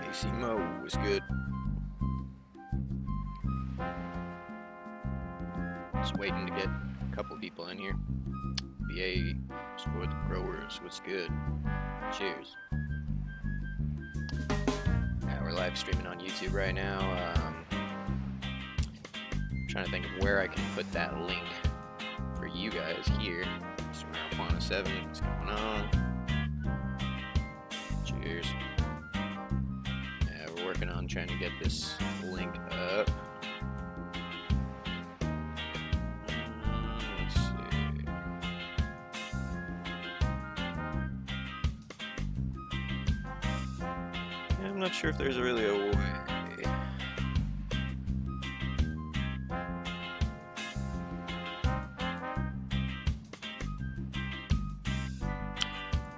AC Mo was good. Just waiting to get a couple people in here. BA Sport Growers, what's good? Cheers. Yeah, we're live streaming on YouTube right now. Trying to think of where I can put that link for you guys here. Mr. Marijuana 7, what's going on? Cheers. Yeah, we're working on trying to get this link up. Let's see. Yeah, I'm not sure if there's really a way.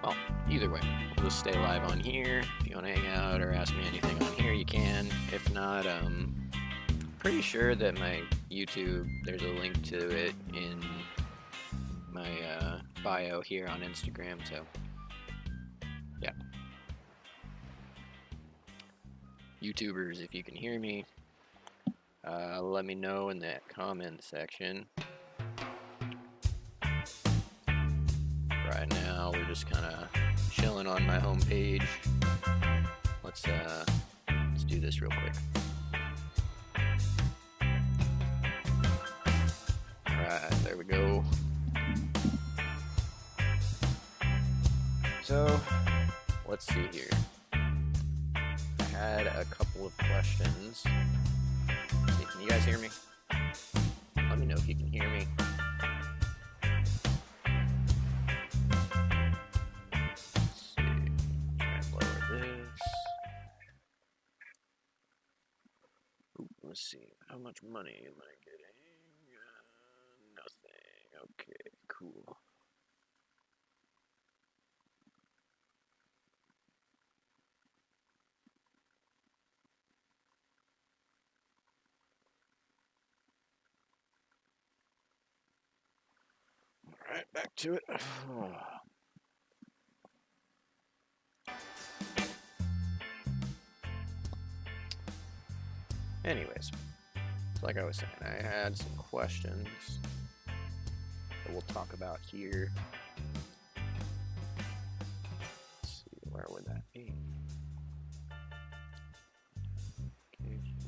Well, either way, we'll just stay live on here. If you want to hang out or ask me anything on here, you can. If not, pretty sure that my YouTube, there's a link to it in my bio here on Instagram, so yeah. YouTubers, if you can hear me, let me know in that comment section. Right now, we're just kind of chilling on my homepage. Let's do this real quick. Alright, there we go. So, let's see here. I had a couple of questions. Let's see, can you guys hear me? Let me know if you can hear me. Let's see. Try and lower this. Ooh, let's see. How much money am I getting? Nothing. Okay, cool. Alright, back to it. Anyways, like I was saying, I had some questions that we'll talk about here. Let's see, where would that be?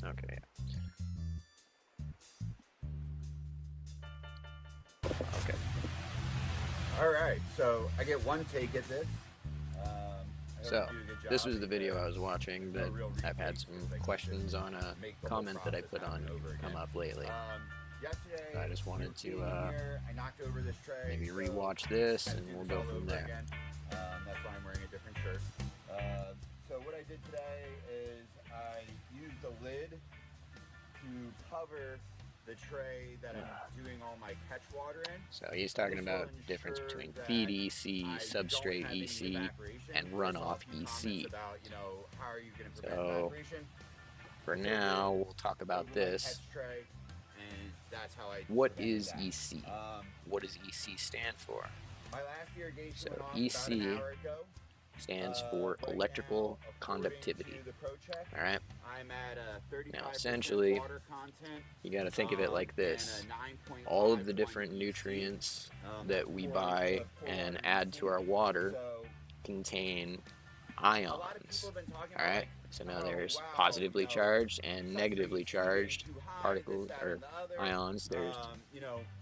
Okay, yeah. Okay. All right, so I get one take at this. So, this was the video I was watching, but I've had some questions on a comment that I put on come up lately. So I just wanted to maybe rewatch this and we'll go from there. That's why I'm wearing a different shirt. So what I did today is I used the lid to cover the tray that I'm doing all my catch water in. So he's talking about the difference between feed EC, substrate EC, and runoff EC. So for now, we'll talk about this. What is EC? What does EC stand for? So EC stands for electrical conductivity. Alright? Now essentially, you got to think of it like this. All of the different nutrients that we buy and add to our water contain ions. Alright? So now there's positively charged and negatively charged particles or ions. There's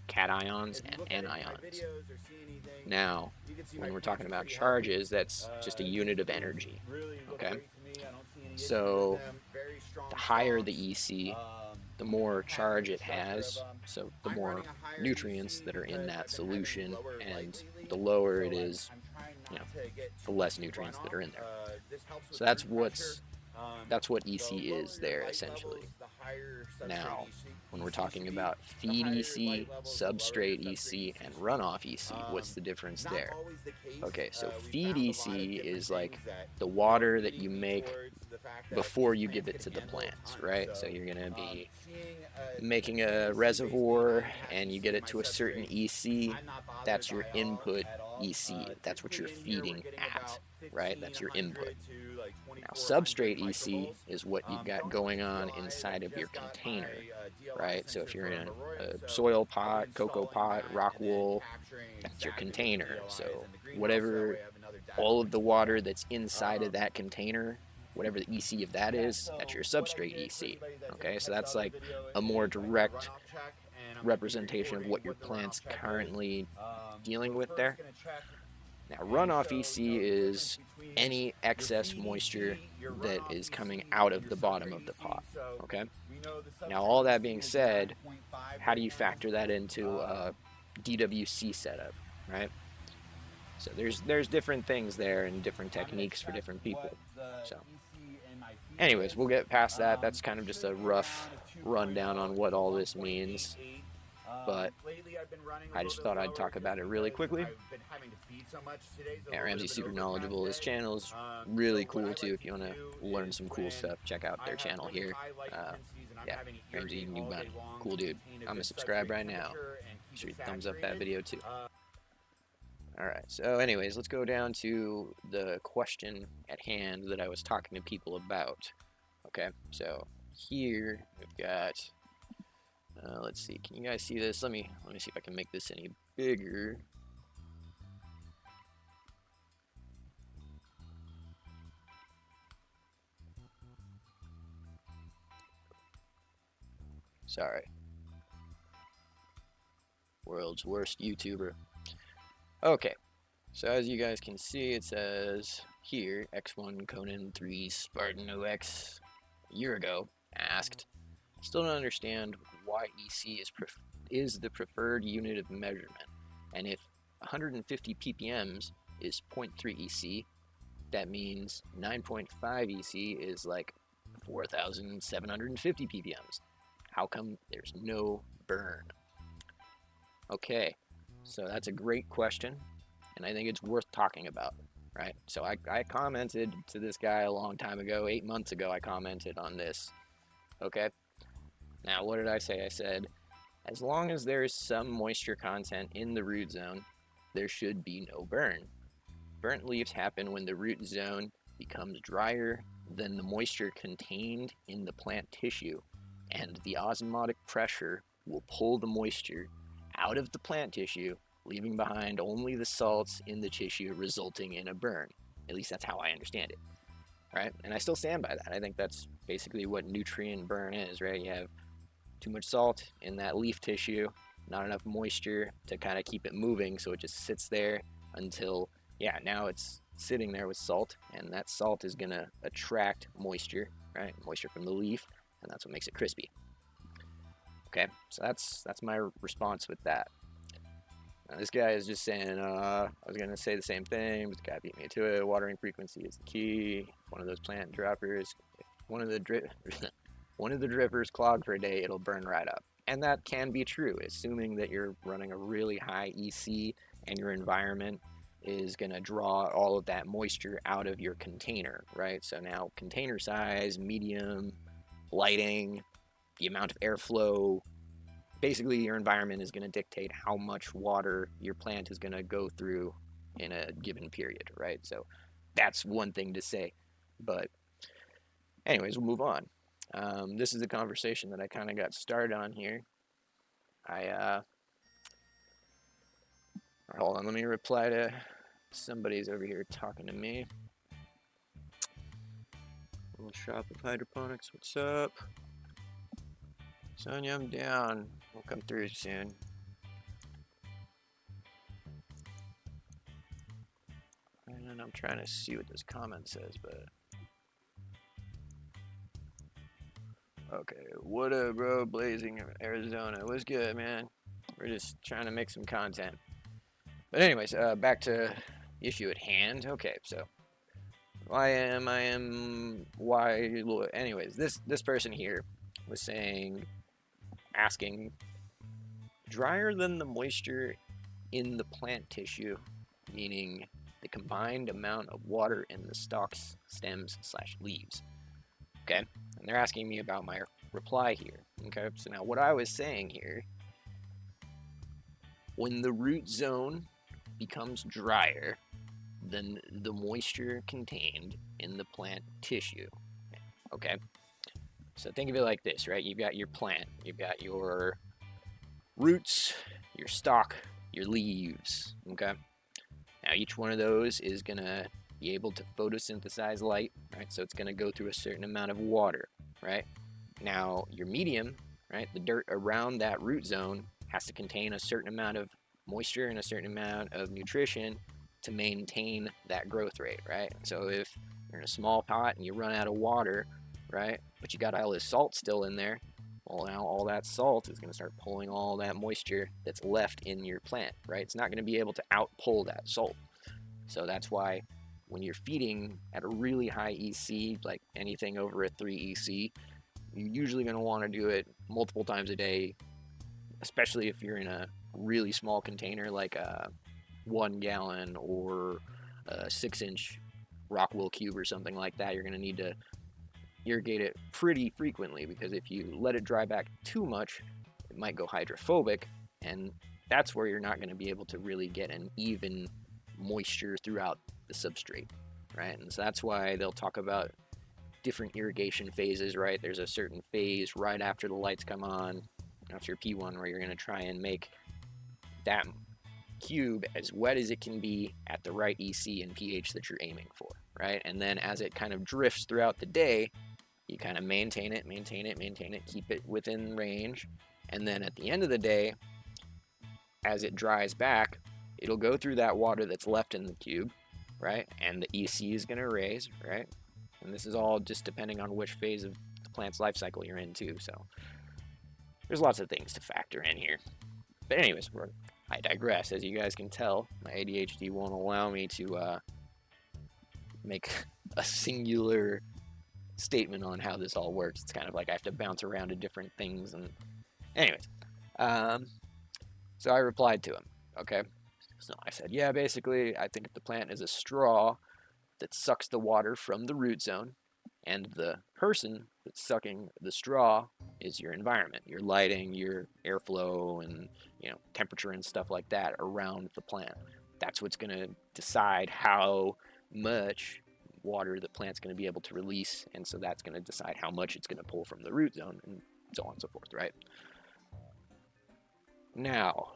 cations and anions. Now, when we're talking about charges, that's just a unit of energy. Okay? So the higher the EC, the more charge it has, so the more nutrients that are in that solution, and the lower it is, the less nutrients that are in there. So that's what EC is there, essentially. Now, when we're talking about feed EC, substrate EC, and runoff EC, what's the difference there? Okay, so feed EC is like the water that you make before you give it to the plants, right? So you're going to be making a reservoir and you get it to a certain EC. That's your input EC. That's what you're feeding at, right? That's your input. Now, substrate EC is what you've got going on inside of your container, right? So if you're in a soil pot, cocoa pot, rock wool, that's your container. So whatever, all of the water that's inside of that container, whatever the EC of that is, that's your substrate EC. Okay, so that's like a more direct representation of what your plant's currently dealing with there. Now, runoff EC is any excess moisture that is coming out of the bottom of the pot. Okay. Now, all that being said, how do you factor that into a DWC setup, right? So there's different things there and different techniques for different people. So, anyways, we'll get past that. That's kind of just a rough rundown on what all this means. But I just thought I'd talk about it really quickly. Yeah, Ramsey's super knowledgeable. His channel's really cool too. If you want to learn some cool stuff, check out their channel here. Yeah, Ramsey Newman, cool dude. I'm gonna subscribe right now. Make sure you thumbs up that video too. Alright, so anyways, let's go down to the question at hand that I was talking to people about. Okay, so here we've got, let's see, can you guys see this? Let me see if I can make this any bigger. Sorry. World's worst YouTuber. Okay, so as you guys can see, it says here, X1 Conan 3 Spartan OX a year ago asked, still don't understand why EC is the preferred unit of measurement, and if 150 ppms is 0.3 EC, that means 9.5 EC is like 4,750 ppms. How come there's no burn? Okay, so that's a great question, and I think it's worth talking about, right? So I commented to this guy a long time ago, 8 months ago I commented on this, okay? Now, what did I say? I said, as long as there is some moisture content in the root zone, there should be no burn. Burnt leaves happen when the root zone becomes drier than the moisture contained in the plant tissue, and the osmotic pressure will pull the moisture out of the plant tissue, leaving behind only the salts in the tissue, resulting in a burn. At least that's how I understand it, right? And I still stand by that. I think that's basically what nutrient burn is, right? You have too much salt in that leaf tissue, not enough moisture to kind of keep it moving, so it just sits there until, yeah, now it's sitting there with salt, and that salt is going to attract moisture, right? Moisture from the leaf, and that's what makes it crispy. Okay, so that's my response with that. Now, this guy is just saying, I was going to say the same thing, but the guy beat me to it. Watering frequency is the key. One of those plant droppers, if one of the drippers clog for a day, it'll burn right up. And that can be true, assuming that you're running a really high EC and your environment is going to draw all of that moisture out of your container, right? So now container size, medium, lighting, the amount of airflow, basically your environment is going to dictate how much water your plant is going to go through in a given period, right? So that's one thing to say. But anyways, we'll move on. This is the conversation that I kind of got started on here. Hold on, let me reply to somebody's over here talking to me. Little shop of hydroponics, what's up? Sonia, I'm down. We'll come through soon. And I'm trying to see what this comment says, but... Okay, what up, bro? Blazing Arizona. What's good, man? We're just trying to make some content. But anyways, back to the issue at hand. Okay, so... Anyways, this person here was asking, drier than the moisture in the plant tissue, meaning the combined amount of water in the stalks, stems, / leaves. Okay, and they're asking me about my reply here. Okay, so now what I was saying here, when the root zone becomes drier than the moisture contained in the plant tissue. Okay, so think of it like this, right? You've got your plant, you've got your roots, your stalk, your leaves. Okay, now each one of those is gonna be able to photosynthesize light, right? So it's gonna go through a certain amount of water, right? Now your medium, right, the dirt around that root zone has to contain a certain amount of moisture and a certain amount of nutrition to maintain that growth rate, right? So if you're in a small pot and you run out of water, right, but you got all this salt still in there, well, now all that salt is going to start pulling all that moisture that's left in your plant, right? It's not going to be able to outpull that salt. So that's why when you're feeding at a really high EC, like anything over a 3 EC, you're usually going to want to do it multiple times a day, especially if you're in a really small container like a 1 gallon or a 6-inch Rockwool cube or something like that. You're going to need to irrigate it pretty frequently, because if you let it dry back too much, it might go hydrophobic, and that's where you're not going to be able to really get an even moisture throughout the substrate, right? And so that's why they'll talk about different irrigation phases, right? There's a certain phase right after the lights come on, after P1, where you're going to try and make that cube as wet as it can be at the right EC and pH that you're aiming for, right? And then as it kind of drifts throughout the day, you kind of maintain it, keep it within range, and then at the end of the day, as it dries back, it'll go through that water that's left in the cube, right? And the EC is going to raise, right? And this is all just depending on which phase of the plant's life cycle you're in too, so there's lots of things to factor in here. But anyways, I digress. As you guys can tell, my ADHD won't allow me to make a singular statement on how this all works. It's kind of like I have to bounce around to different things. And anyways, so I replied to him, okay? So I said, yeah, basically, I think if the plant is a straw that sucks the water from the root zone, and the person that's sucking the straw is your environment, your lighting, your airflow, and temperature and stuff like that around the plant. That's what's going to decide how much water the plant's going to be able to release, and so that's going to decide how much it's going to pull from the root zone, and so on and so forth, right? Now,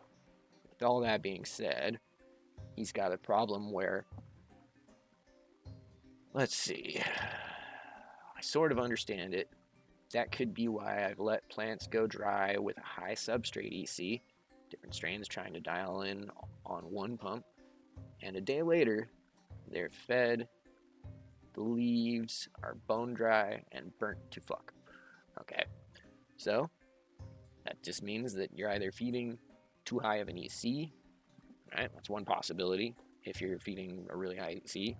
with all that being said, he's got a problem where, let's see, I sort of understand it. That could be why I've let plants go dry with a high substrate EC, different strains trying to dial in on one pump, and a day later, they're fed, the leaves are bone dry and burnt to fuck. Okay, so that just means that you're either feeding too high of an EC, right? That's one possibility. If you're feeding a really high EC,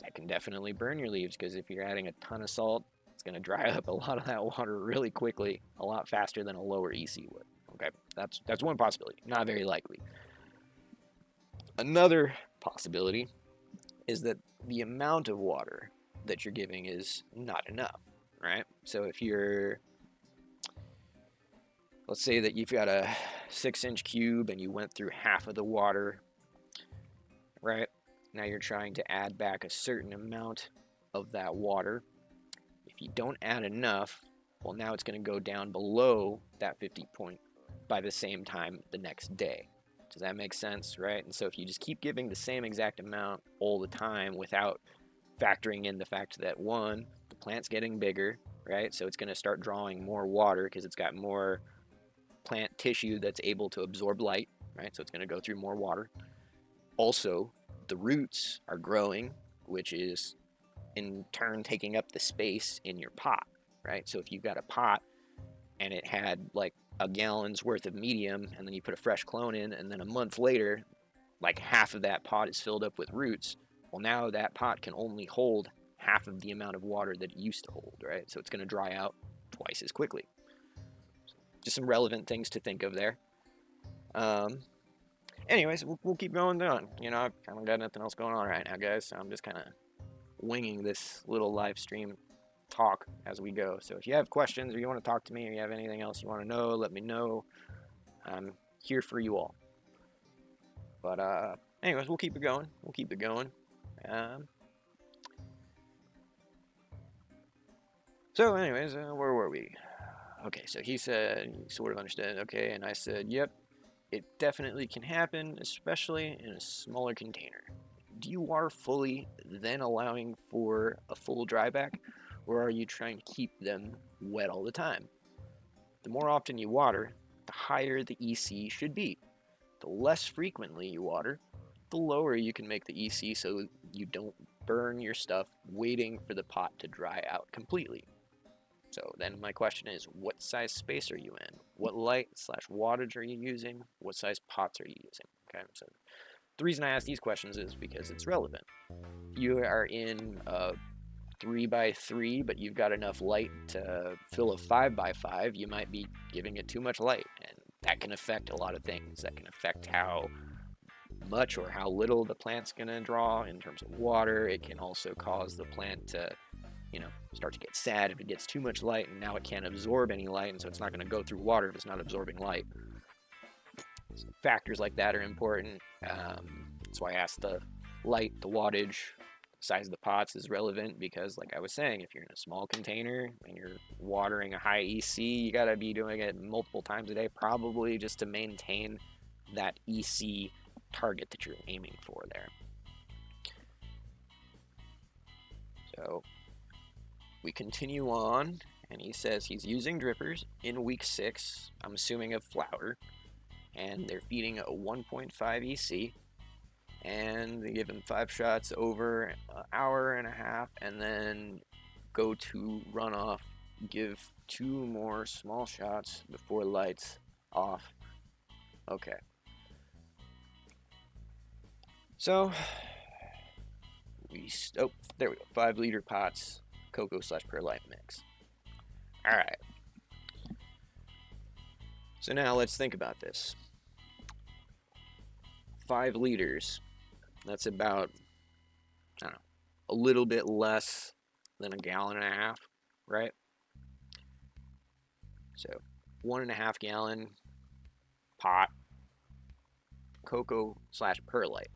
that can definitely burn your leaves, because if you're adding a ton of salt, it's going to dry up a lot of that water really quickly, a lot faster than a lower EC would. Okay, that's one possibility, not very likely. Another possibility is that the amount of water that you're giving is not enough, right? So if you're, let's say that you've got a 6-inch cube and you went through half of the water, right? Now you're trying to add back a certain amount of that water. If you don't add enough, well, now it's going to go down below that 50 point by the same time the next day. Does that make sense, right? And so if you just keep giving the same exact amount all the time without factoring in the fact that, one, the plant's getting bigger, right? So it's going to start drawing more water because it's got more plant tissue that's able to absorb light, right? So it's going to go through more water. Also, the roots are growing, which is in turn taking up the space in your pot, right? So if you've got a pot and it had like a gallon's worth of medium, and then you put a fresh clone in, and then a month later, like half of that pot is filled up with roots, well, now that pot can only hold half of the amount of water that it used to hold, right? So it's going to dry out twice as quickly. Just some relevant things to think of there. Anyways, we'll keep going on. I've kind of got nothing else going on right now, guys, so I'm just kind of winging this little live stream talk as we go. So if you have questions, or you want to talk to me, or you have anything else you want to know, let me know. I'm here for you all. But anyways, we'll keep it going. So anyways, where were we? Okay, so he said he sort of understood, okay, and I said, yep, it definitely can happen, especially in a smaller container. Do you water fully, then allowing for a full dryback, or are you trying to keep them wet all the time? The more often you water, the higher the EC should be. The less frequently you water, the lower you can make the EC so you don't burn your stuff waiting for the pot to dry out completely. So then my question is, what size space are you in? What light/wattage are you using? What size pots are you using? Okay, so the reason I ask these questions is because it's relevant. If you are in a 3x3, but you've got enough light to fill a 5x5, you might be giving it too much light, and that can affect a lot of things. That can affect how much or how little the plant's going to draw in terms of water. It can also cause the plant to start to get sad if it gets too much light, and now it can't absorb any light, and so it's not going to go through water if it's not absorbing light. So factors like that are important. That's why I asked the light, the wattage, the size of the pots is relevant, because like I was saying, if you're in a small container and you're watering a high EC, you got to be doing it multiple times a day, probably just to maintain that EC target that you're aiming for there. So we continue on, and he says he's using drippers in week 6, I'm assuming of flower, and they're feeding a 1.5 EC, and they give him 5 shots over an hour and a half, and then go to runoff, give 2 more small shots before lights off. Okay. So, there we go, 5-liter pots, cocoa/perlite mix. Alright. So now let's think about this. 5 liters, that's about, I don't know, a little bit less than a gallon and a half, right? So 1.5 gallon pot, cocoa/perlite.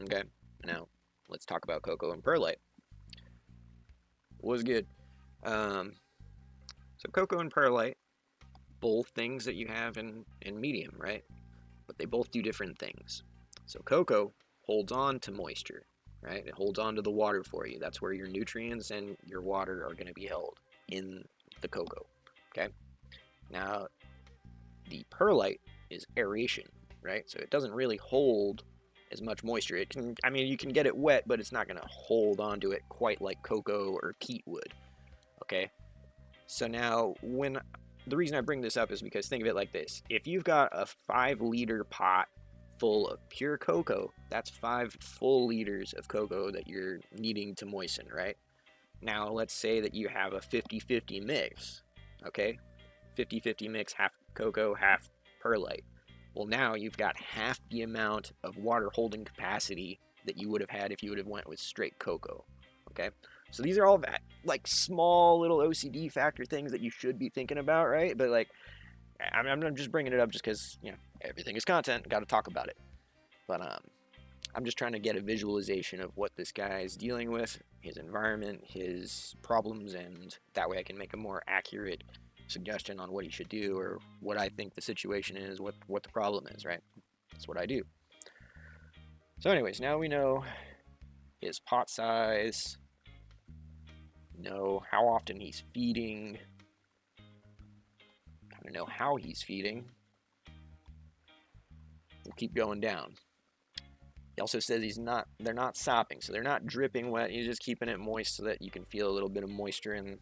Okay, now let's talk about cocoa and perlite. Was good. So cocoa and perlite, both things that you have in medium, right? But they both do different things. So cocoa holds on to moisture, right? It holds on to the water for you. That's where your nutrients and your water are going to be held, in the cocoa, okay? Now, the perlite is aeration, right? So it doesn't really hold as much moisture. It can, I mean, you can get it wet, but it's not going to hold onto it quite like cocoa or peat would, okay? So now, the reason I bring this up is because think of it like this. If you've got a 5-liter pot full of pure cocoa, that's 5 full liters of cocoa that you're needing to moisten, right? Now, let's say that you have a 50-50 mix, okay? 50-50 mix, half cocoa, half perlite. Well, now you've got half the amount of water holding capacity that you would have had if you would have went with straight cocoa, okay? So these are all like small little OCD factor things that you should be thinking about, right? But like, I'm just bringing it up just because, everything is content, got to talk about it. But I'm just trying to get a visualization of what this guy is dealing with, his environment, his problems, and that way I can make a more accurate suggestion on what he should do, or what I think the situation is, what the problem is, right? That's what I do. So anyways, now we know his pot size, know how often he's feeding, kind of know how he's feeding. We'll keep going down. He also says they're not sopping, so they're not dripping wet. He's just keeping it moist so that you can feel a little bit of moisture in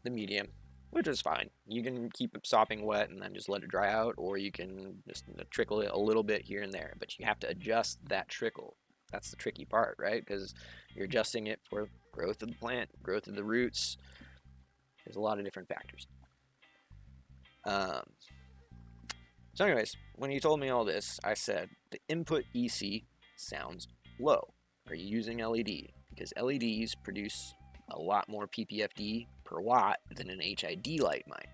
the medium, which is fine. You can keep it sopping wet and then just let it dry out, or you can just trickle it a little bit here and there, but you have to adjust that trickle. That's the tricky part, right? Because you're adjusting it for growth of the plant, growth of the roots. There's a lot of different factors. So anyways, when he told me all this, I said, the input EC sounds low. Are you using LED? Because LEDs produce a lot more ppfd per watt than an HID light might.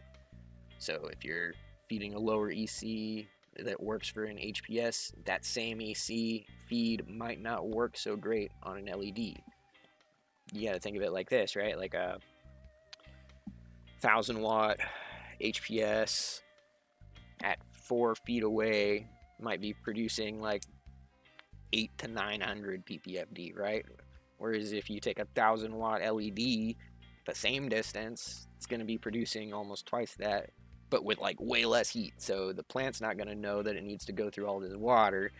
So if you're feeding a lower EC that works for an HPS, that same AC feed might not work so great on an LED. You gotta think of it like this, right? Like 1,000-watt HPS at 4 feet away might be producing like 8 to 900 ppfd, right? Whereas if you take a 1,000-watt LED, the same distance, it's going to be producing almost twice that, but with like way less heat. So the plant's not going to know that it needs to go through all this water,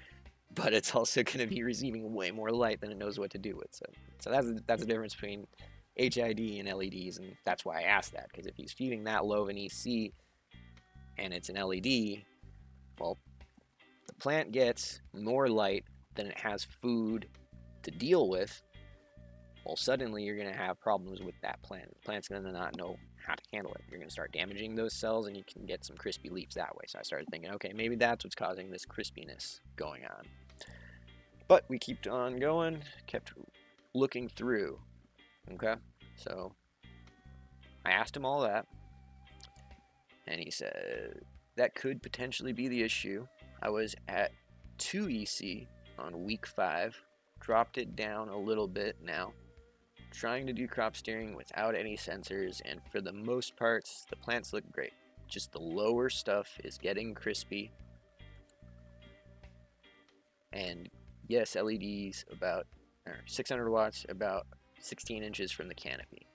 but it's also going to be receiving way more light than it knows what to do with. So that's the difference between HID and LEDs, and that's why I asked that, because if he's feeding that low of an EC and it's an LED, well, the plant gets more light than it has food to deal with. Well, suddenly you're going to have problems with that plant. The plant's going to not know how to handle it. You're going to start damaging those cells, and you can get some crispy leaves that way. So I started thinking, okay, maybe that's what's causing this crispiness going on. But we kept on going, kept looking through. Okay, so I asked him all that, and he said that could potentially be the issue. I was at 2 EC on week 5, dropped it down a little bit now, trying to do crop steering without any sensors, and for the most parts, the plants look great. Just the lower stuff is getting crispy. And yes, LEDs about 600 watts, about 16 inches from the canopy.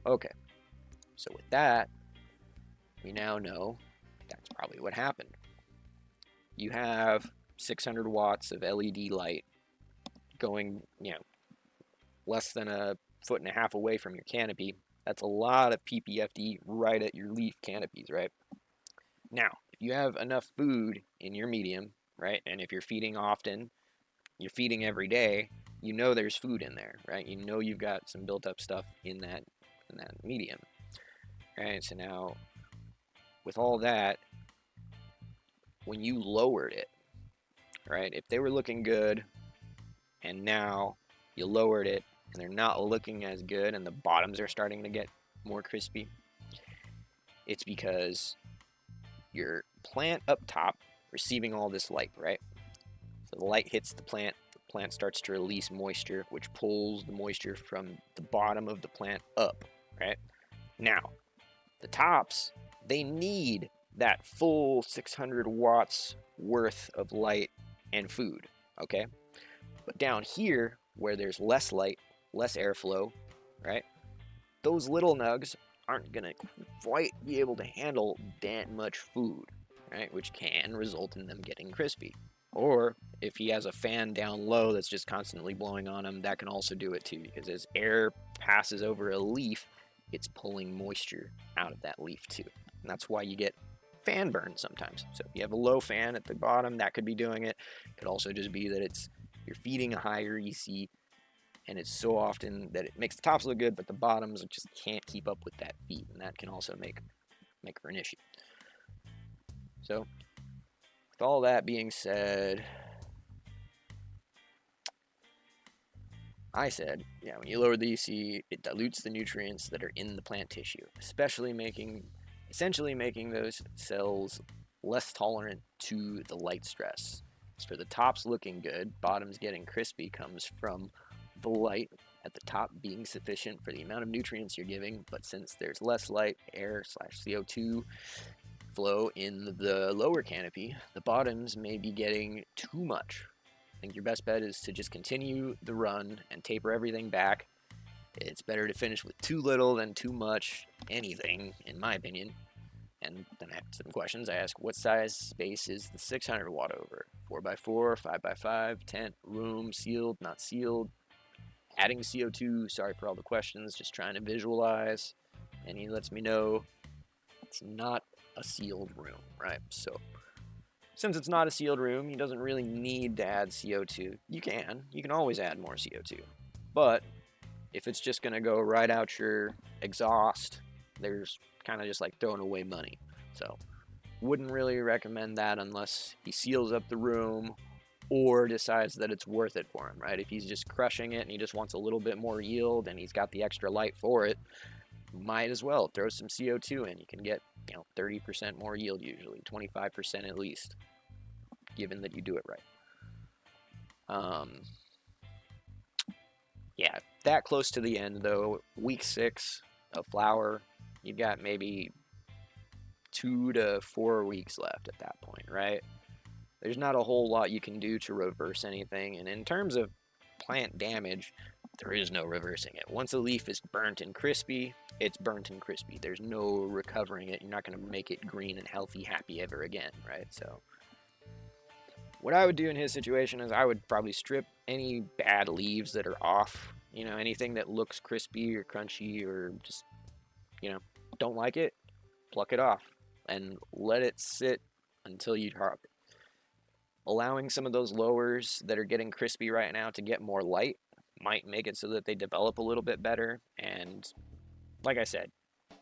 Okay, so with that, we now know that's probably what happened. You have 600 watts of LED light going, less than 1.5 feet away from your canopy. That's a lot of ppfd right at your leaf canopies, right? Now, if you have enough food in your medium, right, and if you're feeding often, you're feeding every day, you know there's food in there, right? You know you've got some built up stuff in that medium, right? So now, with all that, when you lowered it, right, if they were looking good and now you lowered it and they're not looking as good and the bottoms are starting to get more crispy, it's because your plant up top receiving all this light, right? So the light hits the plant starts to release moisture, which pulls the moisture from the bottom of the plant up, right? Now, the tops, they need that full 600 watts worth of light and food, okay? But down here, where there's less light, less airflow, right? Those little nugs aren't gonna quite be able to handle that much food, right? Which can result in them getting crispy. Or if he has a fan down low that's just constantly blowing on him, that can also do it too, because as air passes over a leaf, it's pulling moisture out of that leaf too. And that's why you get fan burn sometimes. So if you have a low fan at the bottom, that could be doing it. It could also just be that you're feeding a higher EC, and it's so often that it makes the tops look good, but the bottoms just can't keep up with that feed, and that can also make for an issue. So with all that being said, I said, yeah, when you lower the EC, it dilutes the nutrients that are in the plant tissue, essentially making those cells less tolerant to the light stress. So for the tops looking good, bottoms getting crispy comes from the light at the top being sufficient for the amount of nutrients you're giving, but since there's less light, air/CO2 flow in the lower canopy, the bottoms may be getting too much. I think your best bet is to just continue the run and taper everything back. It's better to finish with too little than too much anything, in my opinion. And then I have some questions. I ask, what size space is the 600 watt over? 4x4, 5x5, tent, room, sealed, not sealed? Adding CO2, sorry for all the questions, just trying to visualize. And he lets me know it's not a sealed room, right? So since it's not a sealed room, he doesn't really need to add CO2. You can always add more CO2. But if it's just going to go right out your exhaust, there's kind of just like throwing away money. So wouldn't really recommend that unless he seals up the room or decides that it's worth it for him, right? If he's just crushing it and he just wants a little bit more yield and he's got the extra light for it, might as well throw some CO2 in. You can get 30% more yield usually, 25% at least, given that you do it right. Yeah, that close to the end though, week 6, of flower, you've got maybe 2 to 4 weeks left at that point, right? There's not a whole lot you can do to reverse anything, and in terms of plant damage, there is no reversing it. Once a leaf is burnt and crispy, it's burnt and crispy. There's no recovering it. You're not going to make it green and healthy, happy ever again, right? So what I would do in his situation is I would probably strip any bad leaves that are off, anything that looks crispy or crunchy or just, don't like it, pluck it off and let it sit until you harp it. Allowing some of those lowers that are getting crispy right now to get more light might make it so that they develop a little bit better. And like I said,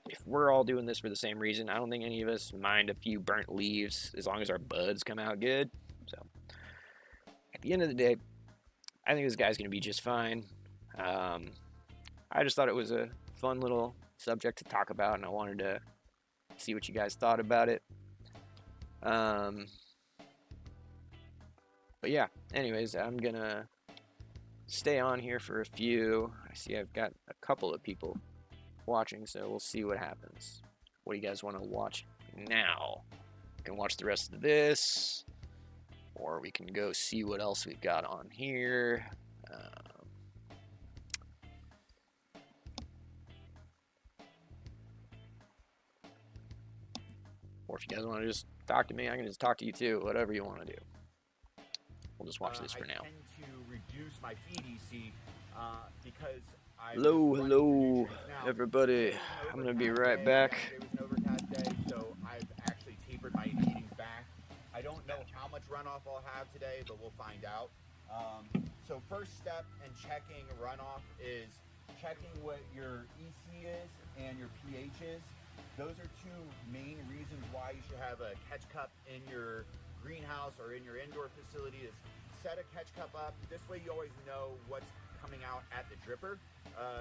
if we're all doing this for the same reason, I don't think any of us mind a few burnt leaves as long as our buds come out good. So at the end of the day, I think this guy's going to be just fine. I just thought it was a fun little subject to talk about, and I wanted to see what you guys thought about it. But yeah, anyways, I'm going to stay on here for a few. I see I've got a couple of people watching, so we'll see what happens. What do you guys want to watch now? We can watch the rest of this, or we can go see what else we've got on here. Or if you guys want to just talk to me, I can just talk to you too, whatever you want to do. We'll just watch this for now. I tend to reduce my feed EC because Hello, everybody. I'm going to be right back. It was an overcast day, so I've actually tapered my feedings back. I don't know how much runoff I'll have today, but we'll find out. So first step in checking runoff is checking what your EC is and your pH is. Those are two main reasons why you should have a catch cup in your greenhouse or in your indoor facility. Is set a catch cup up. This way you always know what's coming out at the dripper.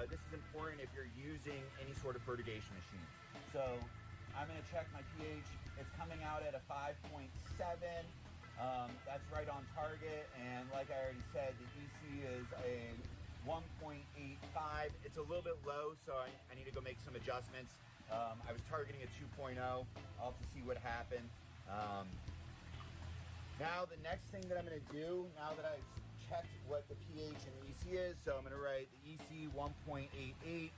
This is important if you're using any sort of fertigation machine. So I'm going to check my pH. It's coming out at a 5.7. That's right on target. And like I already said, the EC is a 1.85. It's a little bit low, so I need to go make some adjustments. I was targeting a 2.0. I'll have to see what happened. Now the next thing that I'm going to do, now that I've checked what the pH and the EC is, so I'm going to write the EC 1.88,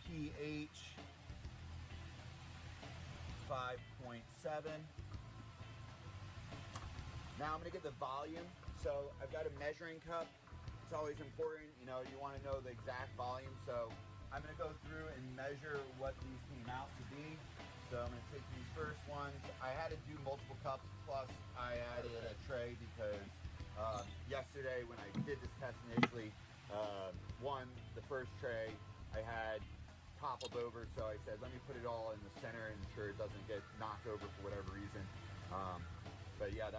pH 5.7. Now I'm going to get the volume. So I've got a measuring cup. It's always important, you want to know the exact volume. So I'm going to go through and measure what these came out to be. So I'm going to take these first ones. I had to do multiple cups, plus I added a tray because yesterday when I did this test initially, the first tray I had toppled over, so I said, let me put it all in the center and ensure it doesn't get knocked over for whatever reason. But yeah,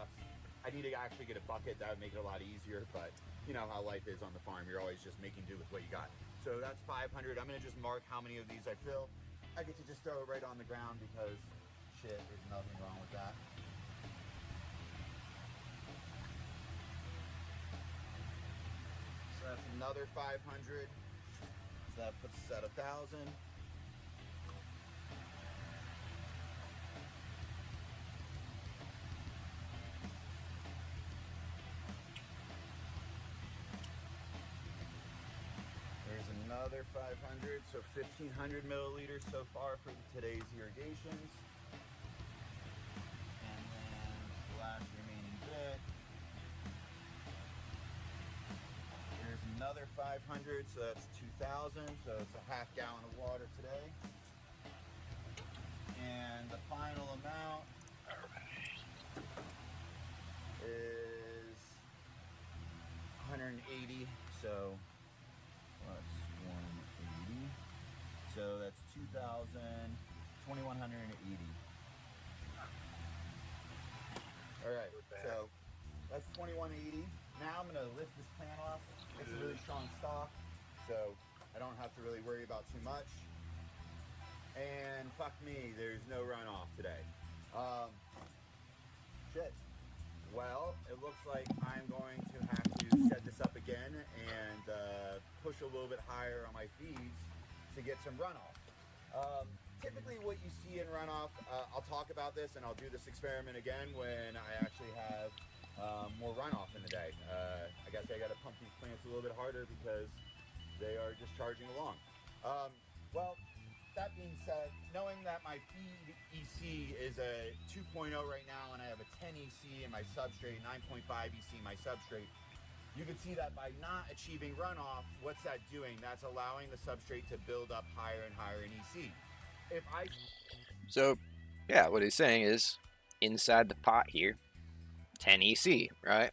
I need to actually get a bucket. That would make it a lot easier, but you know how life is on the farm. You're always just making do with what you got. So that's 500. I'm going to just mark how many of these I fill. I get to just throw it right on the ground because shit, there's nothing wrong with that. So that's another 500. So that puts us at 1,000. Another 500, so 1,500 milliliters so far for today's irrigations. And then the last remaining bit. Here's another 500, so that's 2,000, so it's a half gallon of water today. And the final amount is 180, so plus 180, so that's 2,180. All right, so that's 2,180. Now I'm gonna lift this plant off. It's a really strong stalk, so I don't have to really worry about too much. And fuck me, there's no runoff today. Shit. Well, it looks like I'm going to have to set this up again and push a little bit higher on my feeds to get some runoff. Typically what you see in runoff, I'll talk about this and I'll do this experiment again when I actually have more runoff in the day. I guess I got to pump these plants a little bit harder because they are just charging along. Well, that being said, knowing that my feed EC is a 2.0 right now and I have a 10 EC in my substrate, 9.5 EC in my substrate, you can see that by not achieving runoff, what's that doing? That's allowing the substrate to build up higher and higher in EC. So, yeah, what he's saying is inside the pot here, 10 EC, right?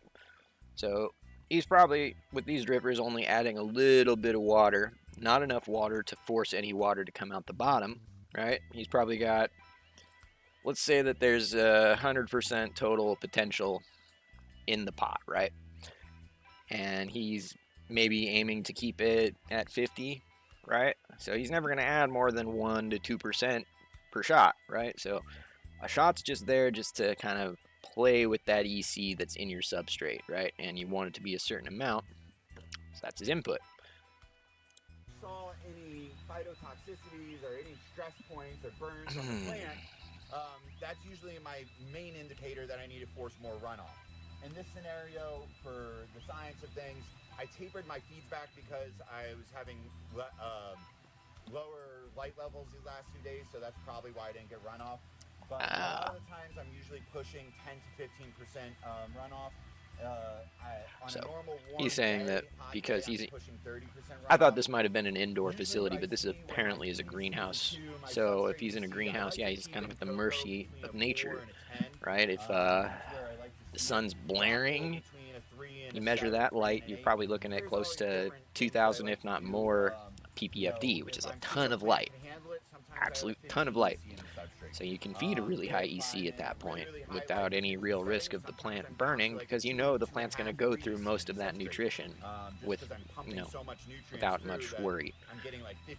So he's probably, with these drippers, only adding a little bit of water, not enough water to force any water to come out the bottom, right? He's probably got, let's say that there's 100% total potential in the pot, right? And he's maybe aiming to keep it at 50, right? So he's never going to add more than 1 to 2% per shot, right? So a shot's just there just to kind of play with that EC that's in your substrate, right? And you want it to be a certain amount, so that's his input. Saw any phytotoxicities or any stress points or burns on the plant, that's usually my main indicator that I need to force more runoff. In this scenario, for the science of things, I tapered my feeds back because I was having lower light levels these last 2 days, so that's probably why I didn't get runoff. But a lot of the times I'm usually pushing 10 to 15% runoff. So he's saying that because he's, I thought this might have been an indoor facility, but this apparently is a greenhouse. So if he's in a greenhouse, yeah, he's kind of at the mercy of nature, right? If the sun's blaring, you measure that light, you're probably looking at close to 2,000, if not more, ppfd, which is a ton of light, absolute ton of light. So you can feed a really high EC at that point without any real risk of the plant burning, because you know the plant's going to go through most of that nutrition with, you know, without much worry.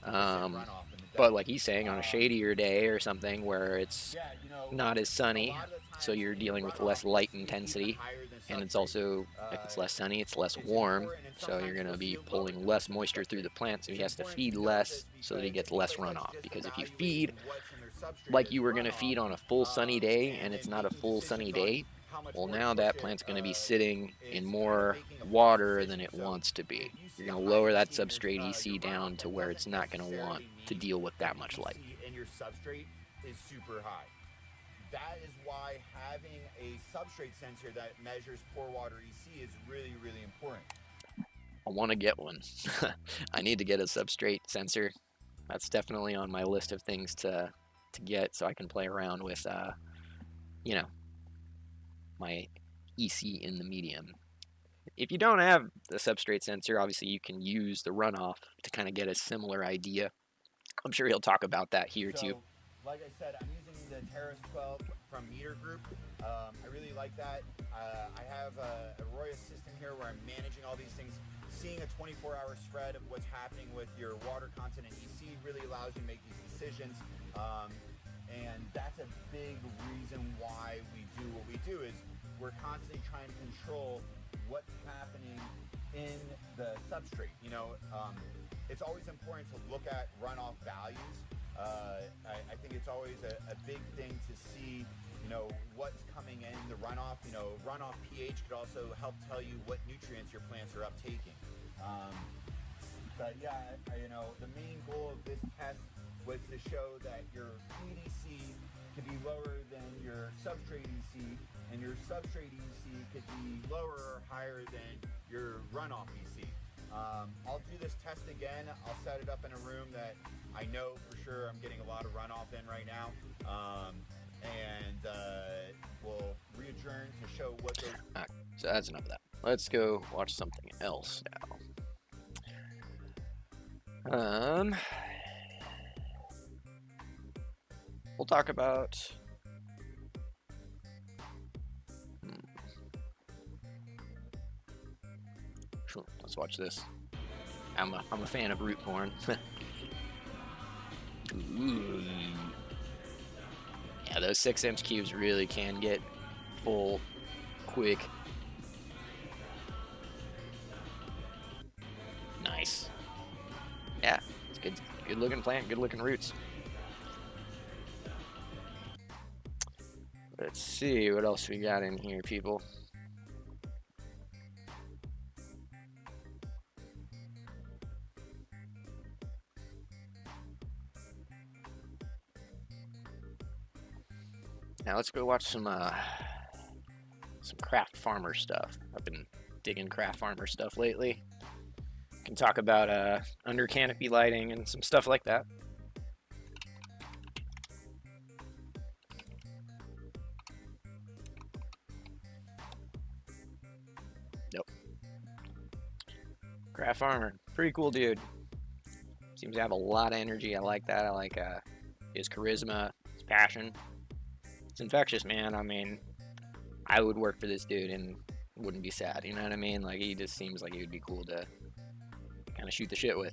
But like he's saying, on a shadier day or something where it's not as sunny, so you're dealing with less light intensity, and it's also, if it's less sunny, it's less warm, so you're going to be pulling less moisture through the plant, so he has to feed less so that he gets less runoff. Because if you feed like you were going to feed on a full sunny day and it's not a full sunny day, well, now that plant's going to be sitting in more water than it wants to be. You're going to lower that substrate EC down to where it's not going to want to deal with that much light. And your substrate is super high. That is why having a substrate sensor that measures pore water EC is really, really important. I want to get one. I need to get a substrate sensor. That's definitely on my list of things to get, so I can play around with, you know, my EC in the medium. If you don't have the substrate sensor, obviously you can use the runoff to kind of get a similar idea. I'm sure he'll talk about that here too. Like I said, I'm using the Terrace 12 from Meter Group. I really like that. I have a Roya system here where I'm managing all these things. Seeing a 24-hour spread of what's happening with your water content in EC really allows you to make these decisions. And that's a big reason why we do what we do, is we're constantly trying to control what's happening in the substrate. You know, it's always important to look at runoff values. I think it's always a big thing to see, you know, what's coming in the runoff. You know, runoff pH could also help tell you what nutrients your plants are uptaking. But yeah, you know, the main goal of this test was to show that your feed EC could be lower than your substrate EC, and your substrate EC could be lower or higher than your runoff EC. I'll do this test again. I'll set it up in a room that I know for sure I'm getting a lot of runoff in right now, and we'll re-adjourn to show what those... Right, so that's enough of that. Let's go watch something else now. We'll talk about... Sure, let's watch this. I'm a fan of root corn. Ooh. Yeah, those 6-inch cubes really can get full quick. Nice. Good looking plant, good looking roots. Let's see what else we got in here, people. Now let's go watch some craft farmer stuff. I've been digging craft farmer stuff lately. Can talk about under canopy lighting and some stuff like that. Nope. Craft farmer, pretty cool dude. Seems to have a lot of energy. I like that. I like his charisma, his passion. It's infectious, man. I mean, I would work for this dude and wouldn't be sad, you know what I mean? Like, he just seems like he would be cool to kind of shoot the shit with.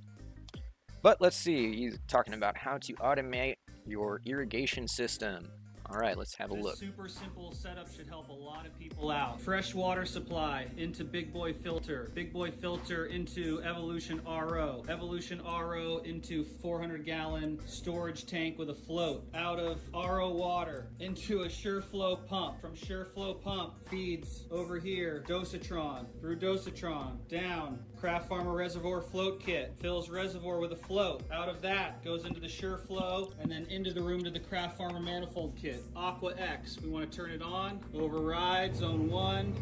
But let's see, he's talking about how to automate your irrigation system. All right, let's have a look. This super simple setup should help a lot of people out. Fresh water supply into Big Boy filter. Big Boy filter into Evolution RO. Evolution RO into 400-gallon storage tank with a float. Out of RO water into a SureFlow pump. From SureFlow pump feeds over here Dosatron. Through Dosatron down Craft Farmer Reservoir Float Kit. Fills reservoir with a float. Out of that goes into the SureFlow and then into the room to the Craft Farmer Manifold Kit. Aqua X, we want to turn it on. Override zone 1.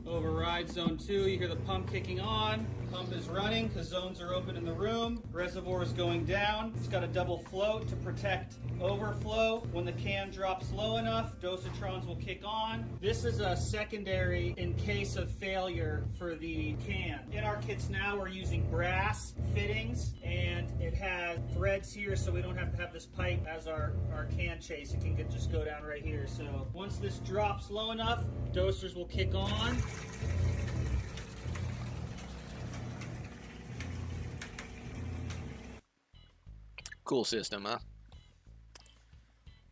Override zone 2. You hear the pump kicking on. Pump is running because zones are open in the room. Reservoir is going down. It's got a double float to protect overflow. When the can drops low enough, dosatrons will kick on. This is a secondary in case of failure for the can. In our kits now, we're using brass fittings, and it has threads here so we don't have to have this pipe as our can chase. It can just go down right here. So once this drops low enough, dosers will kick on. Cool system, huh?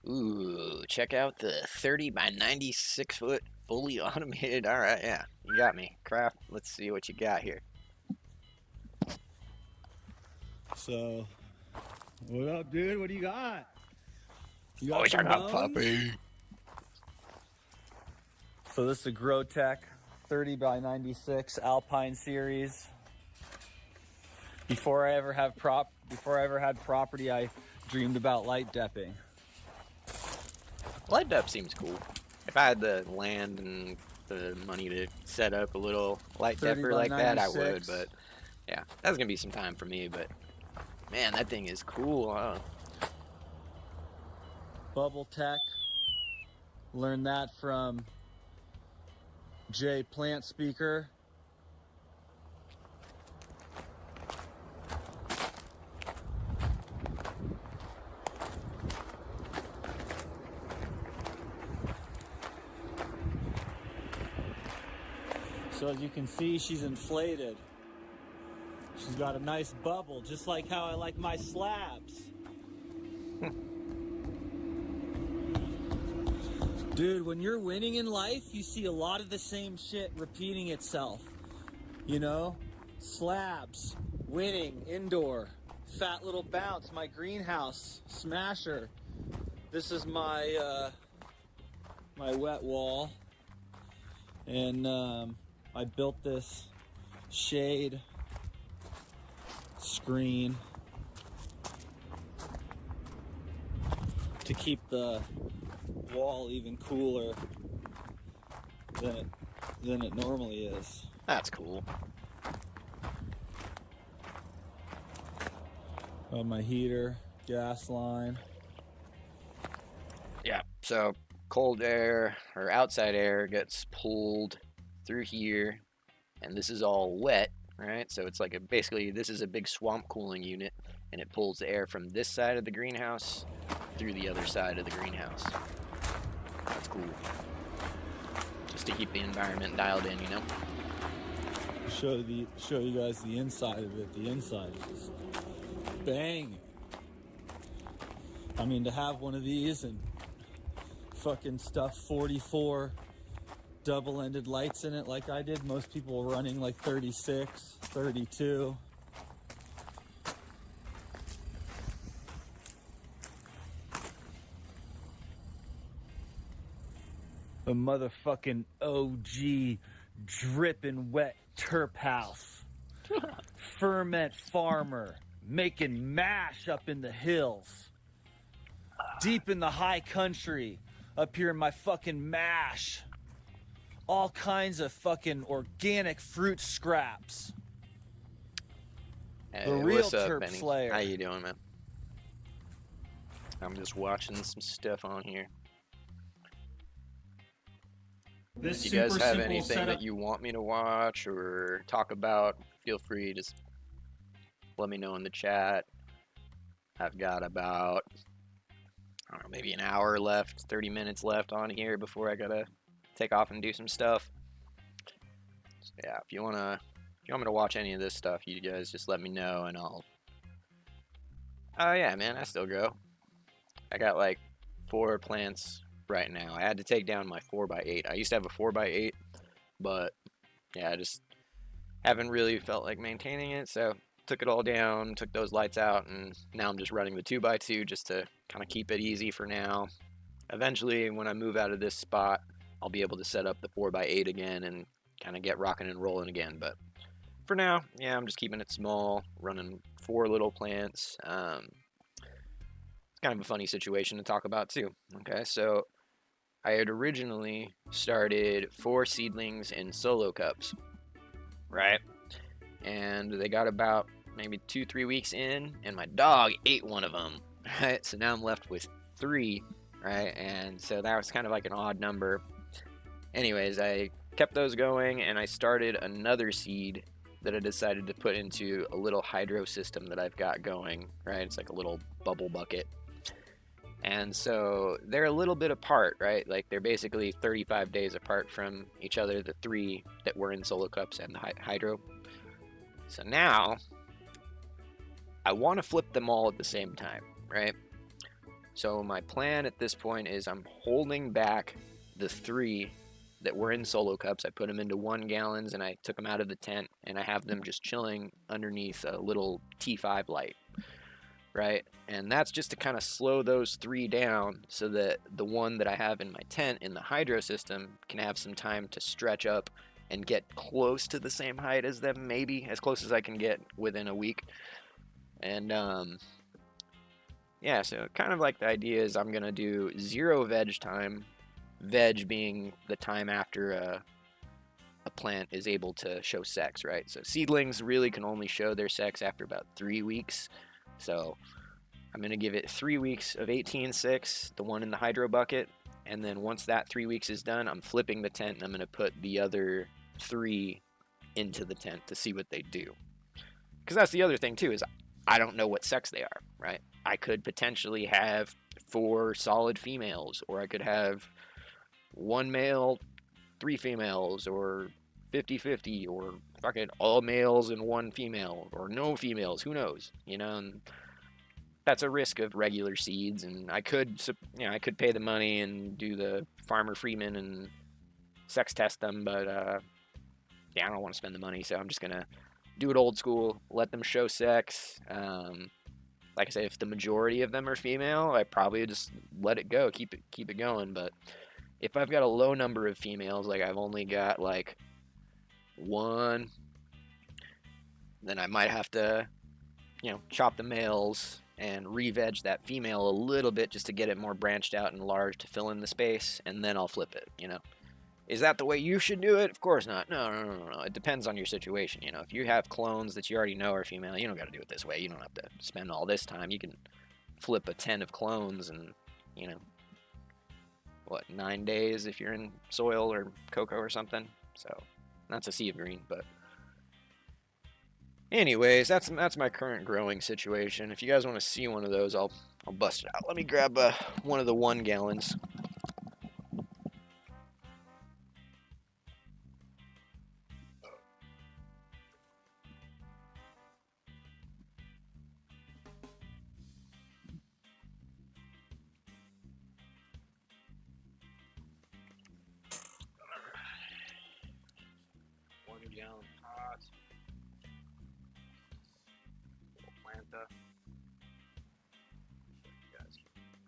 Ooh, check out the 30 by 96 foot fully automated. All right, yeah, you got me. Craft, let's see what you got here. So, what up, dude? What do you got? You got Always talking about puppy. So this is a GorillaGlue2x2 30 by 96 Alpine series. Before I ever had property, I dreamed about light depping. Light dep seems cool. If I had the land and the money to set up a little light depper like that, I would. But yeah, that's gonna be some time for me. But man, that thing is cool, huh? Bubble Tech. Learned that from Jay Plant Speaker. So as you can see, she's inflated. She's got a nice bubble, just like how I like my slabs. Dude, when you're winning in life, you see a lot of the same shit repeating itself. You know? Slabs, winning, indoor, fat little bounce, my greenhouse, smasher. This is my my wet wall. And I built this shade screen to keep the wall even cooler than it normally is. That's cool. My heater, gas line. Yeah, so cold air or outside air gets pulled through here, and this is all wet, right? So it's like basically this is a big swamp cooling unit, and it pulls the air from this side of the greenhouse through the other side of the greenhouse. That's cool. Just to keep the environment dialed in, you know? Show you guys the inside of it. The inside is just bang. I mean, to have one of these and fucking stuff 44 double-ended lights in it like I did. Most people were running like 36, 32. a motherfucking OG dripping wet terp house. Ferment farmer making mash up in the hills. Deep in the high country, up here in my fucking mash. All kinds of fucking organic fruit scraps. Hey, the real what's up, terp Benny? slayer. How you doing, man? I'm just watching some stuff on here. This If you guys super have simple anything setup. that you want me to watch or talk about, feel free to just let me know in the chat. I've got about, I don't know, maybe an hour left, 30 minutes left on here before I gotta take off and do some stuff. So yeah, if you want me to watch any of this stuff, you guys just let me know and I'll. Oh yeah, man, I still grow. I got like 4 plants right now. I had to take down my 4x8. I used to have a 4x8, but yeah, I just haven't really felt like maintaining it, so took it all down, took those lights out, and now I'm just running the 2x2 just to kind of keep it easy for now. Eventually, when I move out of this spot, I'll be able to set up the 4x8 again and kind of get rocking and rolling again, but for now, yeah, I'm just keeping it small, running 4 little plants. It's kind of a funny situation to talk about too. Okay, so I had originally started 4 seedlings in solo cups, right? And they got about maybe 2-3 weeks in, and my dog ate one of them, right? So now I'm left with 3, right? And so that was kind of like an odd number. Anyways, I kept those going, and I started another seed that I decided to put into a little hydro system that I've got going, right? It's like a little bubble bucket. And so they're a little bit apart, right? Like they're basically 35 days apart from each other, the 3 that were in solo cups and the hydro. So now I want to flip them all at the same time, right? So my plan at this point is I'm holding back the 3 that were in solo cups. I put them into 1 gallons and I took them out of the tent and I have them just chilling underneath a little T5 light, right? And that's just to kind of slow those 3 down so that the one that I have in my tent in the hydro system can have some time to stretch up and get close to the same height as them, maybe as close as I can get within a week. And yeah, so kind of like the idea is I'm gonna do 0 veg time, veg being the time after a plant is able to show sex, right? So seedlings really can only show their sex after about 3 weeks. So I'm gonna give it 3 weeks of 18-6, the one in the hydro bucket, and then once that 3 weeks is done, I'm flipping the tent and I'm gonna put the other 3 into the tent to see what they do. Because that's the other thing too, is I don't know what sex they are, right? I could potentially have 4 solid females, or I could have 1 male, 3 females, or 50-50, or fucking all males and 1 female, or no females, who knows, you know? And that's a risk of regular seeds, and I could, you know, I could pay the money and do the Farmer Freeman and sex test them, but yeah, I don't want to spend the money, so I'm just gonna do it old school, let them show sex. Like I say, if the majority of them are female, I probably just let it go, keep it going. But if I've got a low number of females, like I've only got like 1, then I might have to, you know, chop the males and re-veg that female a little bit just to get it more branched out and large to fill in the space, and then I'll flip it, you know. Is that the way you should do it? Of course not. No. It depends on your situation. You know, if you have clones that you already know are female, you don't got to do it this way. You don't have to spend all this time. You can flip a 10 of clones in, you know, what, 9 days if you're in soil or cocoa or something. So that's a sea of green. But anyways, that's my current growing situation. If you guys want to see one of those, I'll bust it out. Let me grab one of the 1 gallons. Gallon pot. Little planta. You guys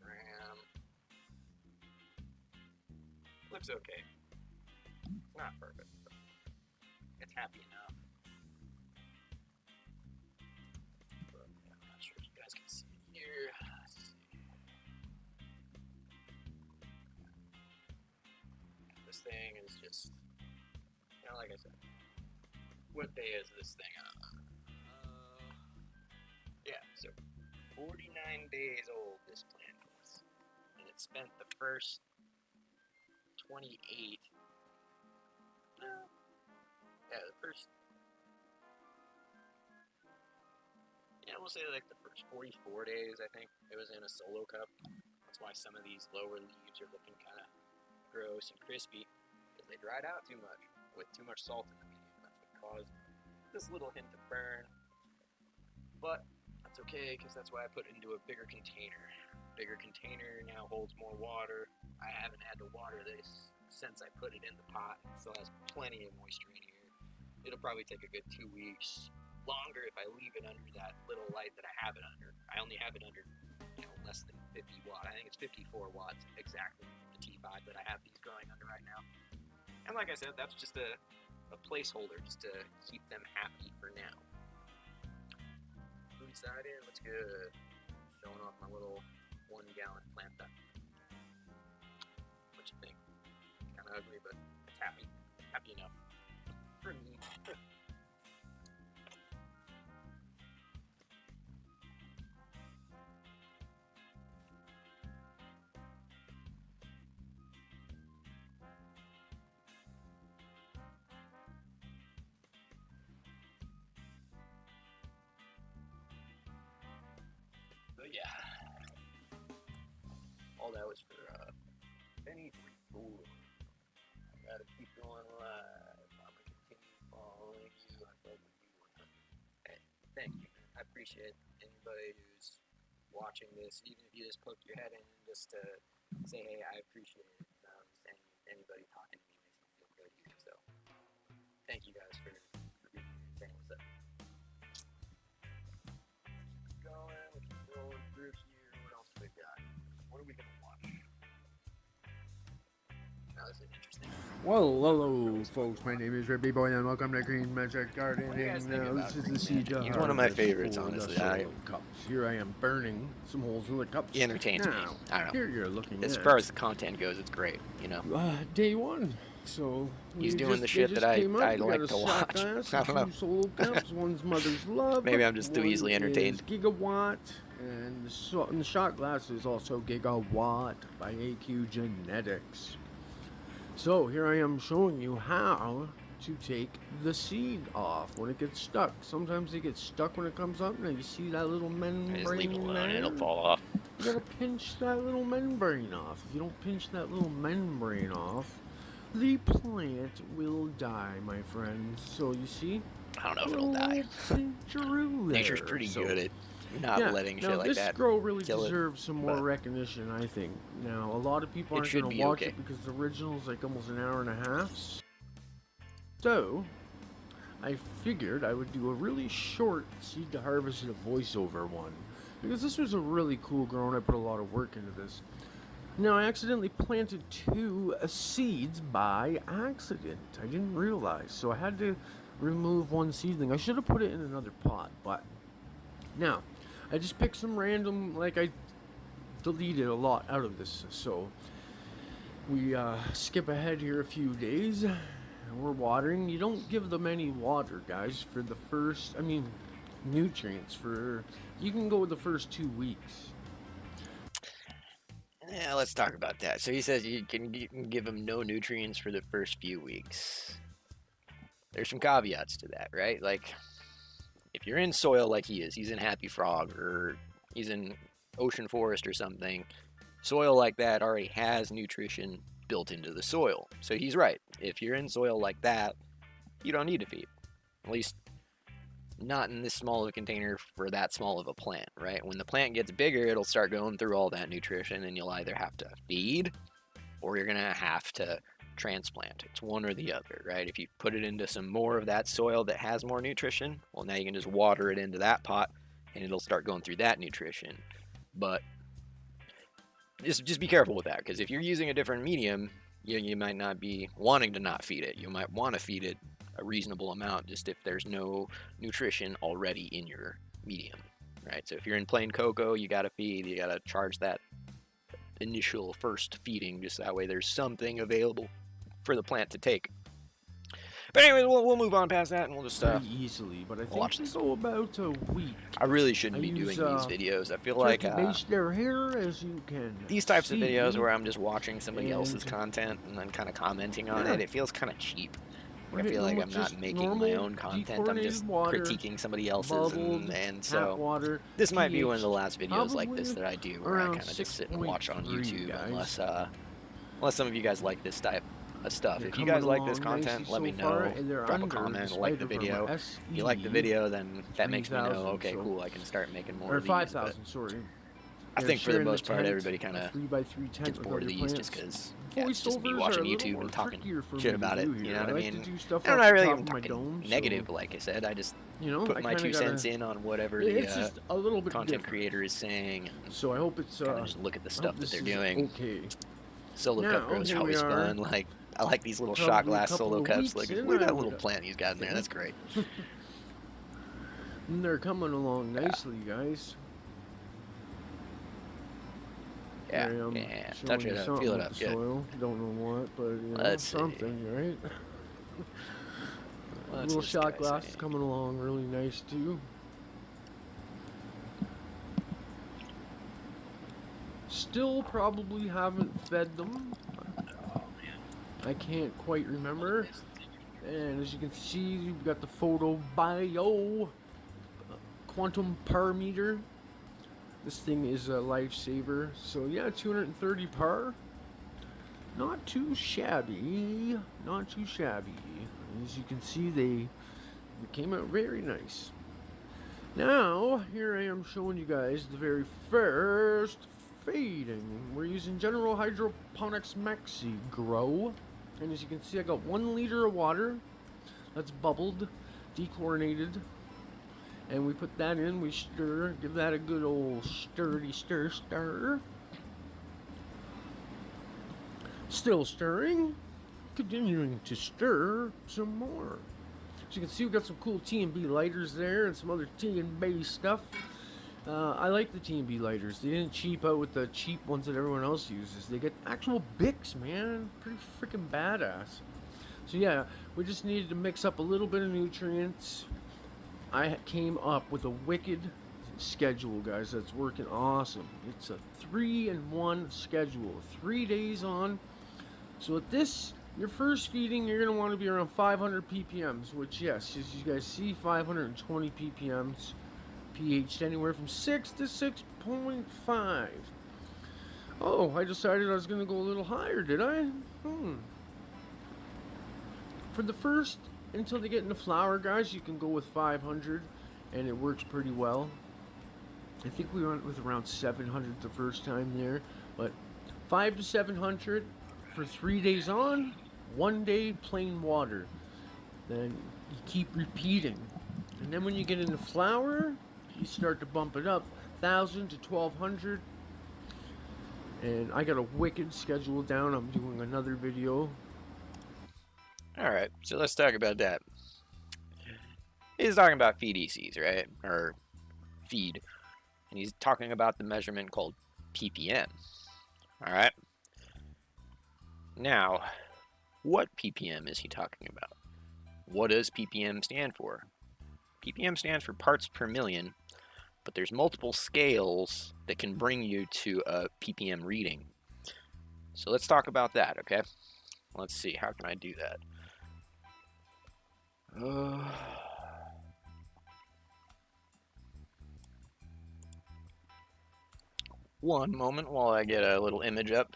gram. Looks okay. Not perfect, but it's happy enough. But I'm not sure if you guys can see it here. Let's see. This thing is just, like I said, what day is this thing on? Yeah, so 49 days old this plant is. And it spent the first 28, we'll say like the first 44 days, I think, it was in a solo cup. That's why some of these lower leaves are looking kind of gross and crispy, because they dried out too much, with too much salt in the medium. That's what caused this little hint of burn. But that's okay, because that's why I put it into a bigger container. Bigger container now holds more water. I haven't had to water this since I put it in the pot. It still has plenty of moisture in here. It'll probably take a good 2 weeks longer if I leave it under that little light that I have it under. I only have it under less than 50 watt. I think it's 54 watts exactly, the T5 that I have these growing under right now. And like I said, that's just a placeholder just to keep them happy for now. Inside in, looks good. Showing off my little 1 gallon planta. What you think? Kind of ugly, but it's happy. Happy enough for me. But yeah, all that was for Benny 34. I gotta keep going live. I'm gonna continue following you. I thought we'd be 100. Hey, thank you. I appreciate anybody who's watching this, even if you just poke your head in just to say, hey, I appreciate it. And anybody talking to me makes me feel good here. So thank you guys for being here and saying what's up. Going, we keep rolling through here. What else do we got? What are we gonna watch? Now this is interesting. Well, hello, folks. My name is Rippy Boy, and welcome to Green Magic Gardening. This is the seed jar. He's one of my favorites, honestly. Cups. Here I am burning some holes in the cups. He entertains me. I don't know. Here you're looking as at. far as the content goes, it's great. Day one. So he's doing the shit that I like to watch. I don't know. Solo cups. One's Mother's Love. Maybe I'm just too easily entertained. Gigawatt, and the shot glass is also Gigawatt by AQ Genetics. So here I am showing you how to take the seed off when it gets stuck. Sometimes it gets stuck when it comes up, and you see that little membrane. Just leave it alone, there? it'll fall off. You gotta pinch that little membrane off. If you don't pinch that little membrane off, the plant will die, my friends. So you see, I don't know if it'll die. Nature's pretty good at not letting shit like that. This grow really deserves some more recognition, I think. Now, a lot of people aren't going to watch it because the original is like almost an hour and a half. So, I figured I would do a really short seed to harvest and a voiceover one. Because this was a really cool grow and I put a lot of work into this. Now, I accidentally planted 2 seeds by accident. I didn't realize. So I had to remove 1 seedling. I should have put it in another pot, but now I just picked some random, I deleted a lot out of this. So we skip ahead here a few days. We're watering. You don't give them any water, guys, for the first, nutrients for, you can go the first 2 weeks. Yeah, let's talk about that. So he says you can give them no nutrients for the first few weeks. There's some caveats to that, right? Like, if you're in soil like he is, he's in Happy Frog, or he's in Ocean Forest or something, soil like that already has nutrition built into the soil. So he's right. If you're in soil like that, you don't need to feed. At least not in this small of a container for that small of a plant, right? When the plant gets bigger, it'll start going through all that nutrition, and you'll either have to feed or you're going to have to transplant. It's one or the other, right? If you put it into some more of that soil that has more nutrition, well, now you can just water it into that pot and it'll start going through that nutrition. But just be careful with that, because if you're using a different medium, you might not be wanting to not feed it. You might want to feed it a reasonable amount, just if there's no nutrition already in your medium, right? So if you're in plain cocoa, you got to feed, you got to charge that initial first feeding, just that way there's something available for the plant to take. But anyways, we'll move on past that, and we'll just pretty easily. But I think we go about a week. I really shouldn't be doing these videos. I feel like their hair, as you can these types of videos where I'm just watching somebody else's content and then kind of commenting on it. It feels kind of cheap. I feel like I'm not making my own content. I'm just critiquing somebody else's, and so this might be one of the last videos like this that I do, where I kind of just sit and watch on YouTube, unless some of you guys like this type of stuff. If you guys like this content, let me know. Drop a comment, like the video. If you like the video, then that makes me know, okay, cool, I can start making more of these. 5,000, sorry. I think for the most part, everybody kind of gets bored of these just because it's just me watching YouTube and talking shit about it. You know what I mean? I'm not really even talking negative, like I said. I just put my 2 cents in on whatever the content creator is saying. So I hope it's just look at the stuff that they're doing. Okay. Solo cup grows are always fun. Like I like these little shot glass solo cups. Like look at that little plant he's got in there. That's great. And they're coming along nicely, guys. Yeah, touch it up, feel it up, good. Soil. Don't know what, but something, right? Little shot glass is coming along really nice too. Still probably haven't fed them. I can't quite remember. And as you can see, you've got the photo bio quantum par meter. This thing is a lifesaver. So yeah, 230 par. Not too shabby. Not too shabby. As you can see, they came out very nice. Now, here I am showing you guys the very first feeding. We're using General Hydroponics Maxi Grow. And as you can see, I got 1 liter of water that's bubbled, dechlorinated. And we put that in, we stir, give that a good old sturdy stir. Still stirring, continuing to stir some more. As you can see, we've got some cool T&B lighters there and some other T&B stuff. I like the T&B lighters. They didn't cheap out with the cheap ones that everyone else uses. They get actual Bics, man. Pretty freaking badass. So yeah, we just needed to mix up a little bit of nutrients. I came up with a wicked schedule, guys, that's working awesome. It's a 3-in-1 schedule, 3 days on. So at this, your first feeding, you're going to want to be around 500 ppms, which, yes, as you guys see, 520 ppms, pH anywhere from 6 to 6.5. Oh, I decided I was going to go a little higher, did I? For the first, until they get into flower, guys, you can go with 500, and it works pretty well. I think we went with around 700 the first time there, but 5 to 700 for 3 days on, 1 day plain water. Then you keep repeating, and then when you get into flower, you start to bump it up, 1,000 to 1,200. And I got a wicked schedule down. I'm doing another video. Alright, so let's talk about that. He's talking about feed ECs, right? Or feed. And he's talking about the measurement called ppm. Alright? Now, what ppm is he talking about? What does ppm stand for? ppm stands for parts per million, but there's multiple scales that can bring you to a ppm reading. So let's talk about that, okay? Let's see, how can I do that? One moment while I get a little image up.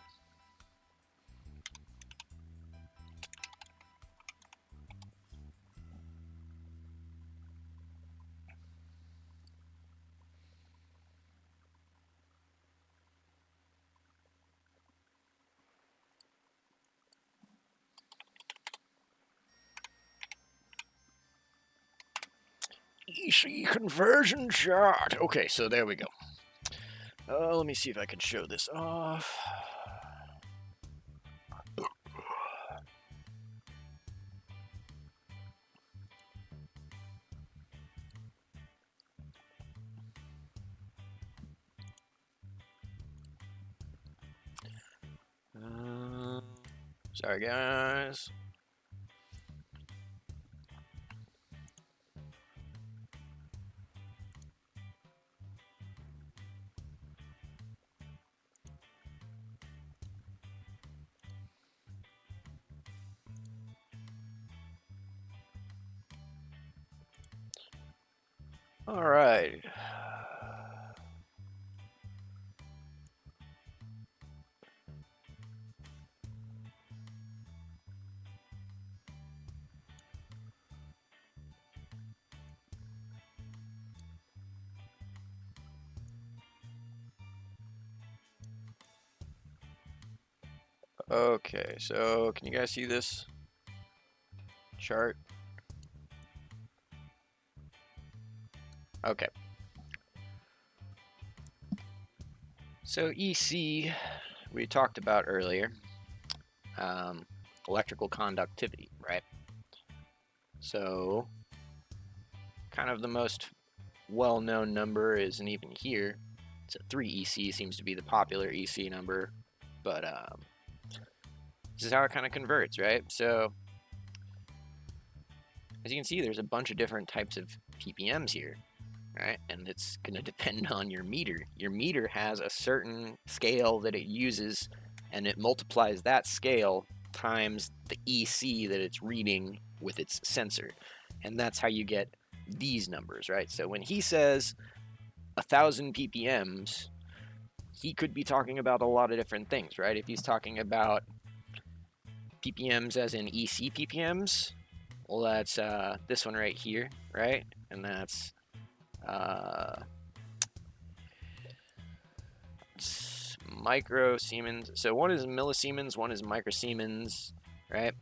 EC conversion chart. Okay, so there we go. Let me see if I can show this off. Sorry, guys. All right. Okay, so can you guys see this chart? Okay. So EC, we talked about earlier, electrical conductivity, right? So kind of the most well-known number isn't even here. It's a 3 EC, seems to be the popular EC number, but this is how it kind of converts, right? So as you can see, there's a bunch of different types of ppms here, right? And it's going to depend on your meter. Your meter has a certain scale that it uses, and it multiplies that scale times the EC that it's reading with its sensor. And that's how you get these numbers, right? So when he says 1,000 ppms, he could be talking about a lot of different things, right? If he's talking about ppms as in EC ppms, well, that's this one right here, right? And that's micro Siemens. So one is millisiemens, one is microsiemens, right?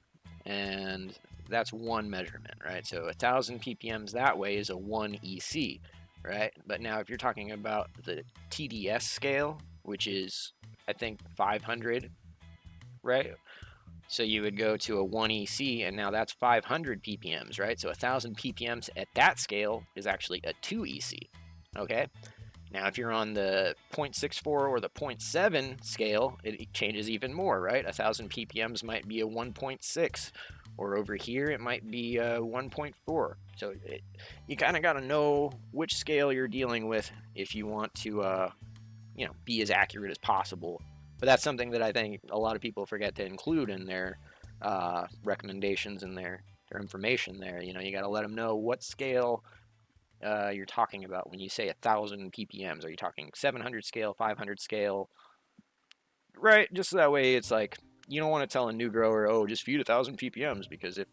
And that's one measurement, right? So 1,000 ppms that way is a 1 EC, right? But now if you're talking about the TDS scale, which is, I think, 500, right? So you would go to a 1 EC, and now that's 500 ppms, right? So 1,000 ppms at that scale is actually a 2 EC, okay? Now, if you're on the 0.64 or the 0.7 scale, it changes even more, right? 1,000 ppms might be a 1.6, or over here it might be a 1.4. So you kind of got to know which scale you're dealing with if you want to, you know, be as accurate as possible. But that's something that I think a lot of people forget to include in their recommendations and their information there. You know, you got to let them know what scale you're talking about when you say 1,000 ppms. Are you talking 700 scale, 500 scale? Right, just so that way it's like, you don't want to tell a new grower, oh, just feed 1,000 ppms, because if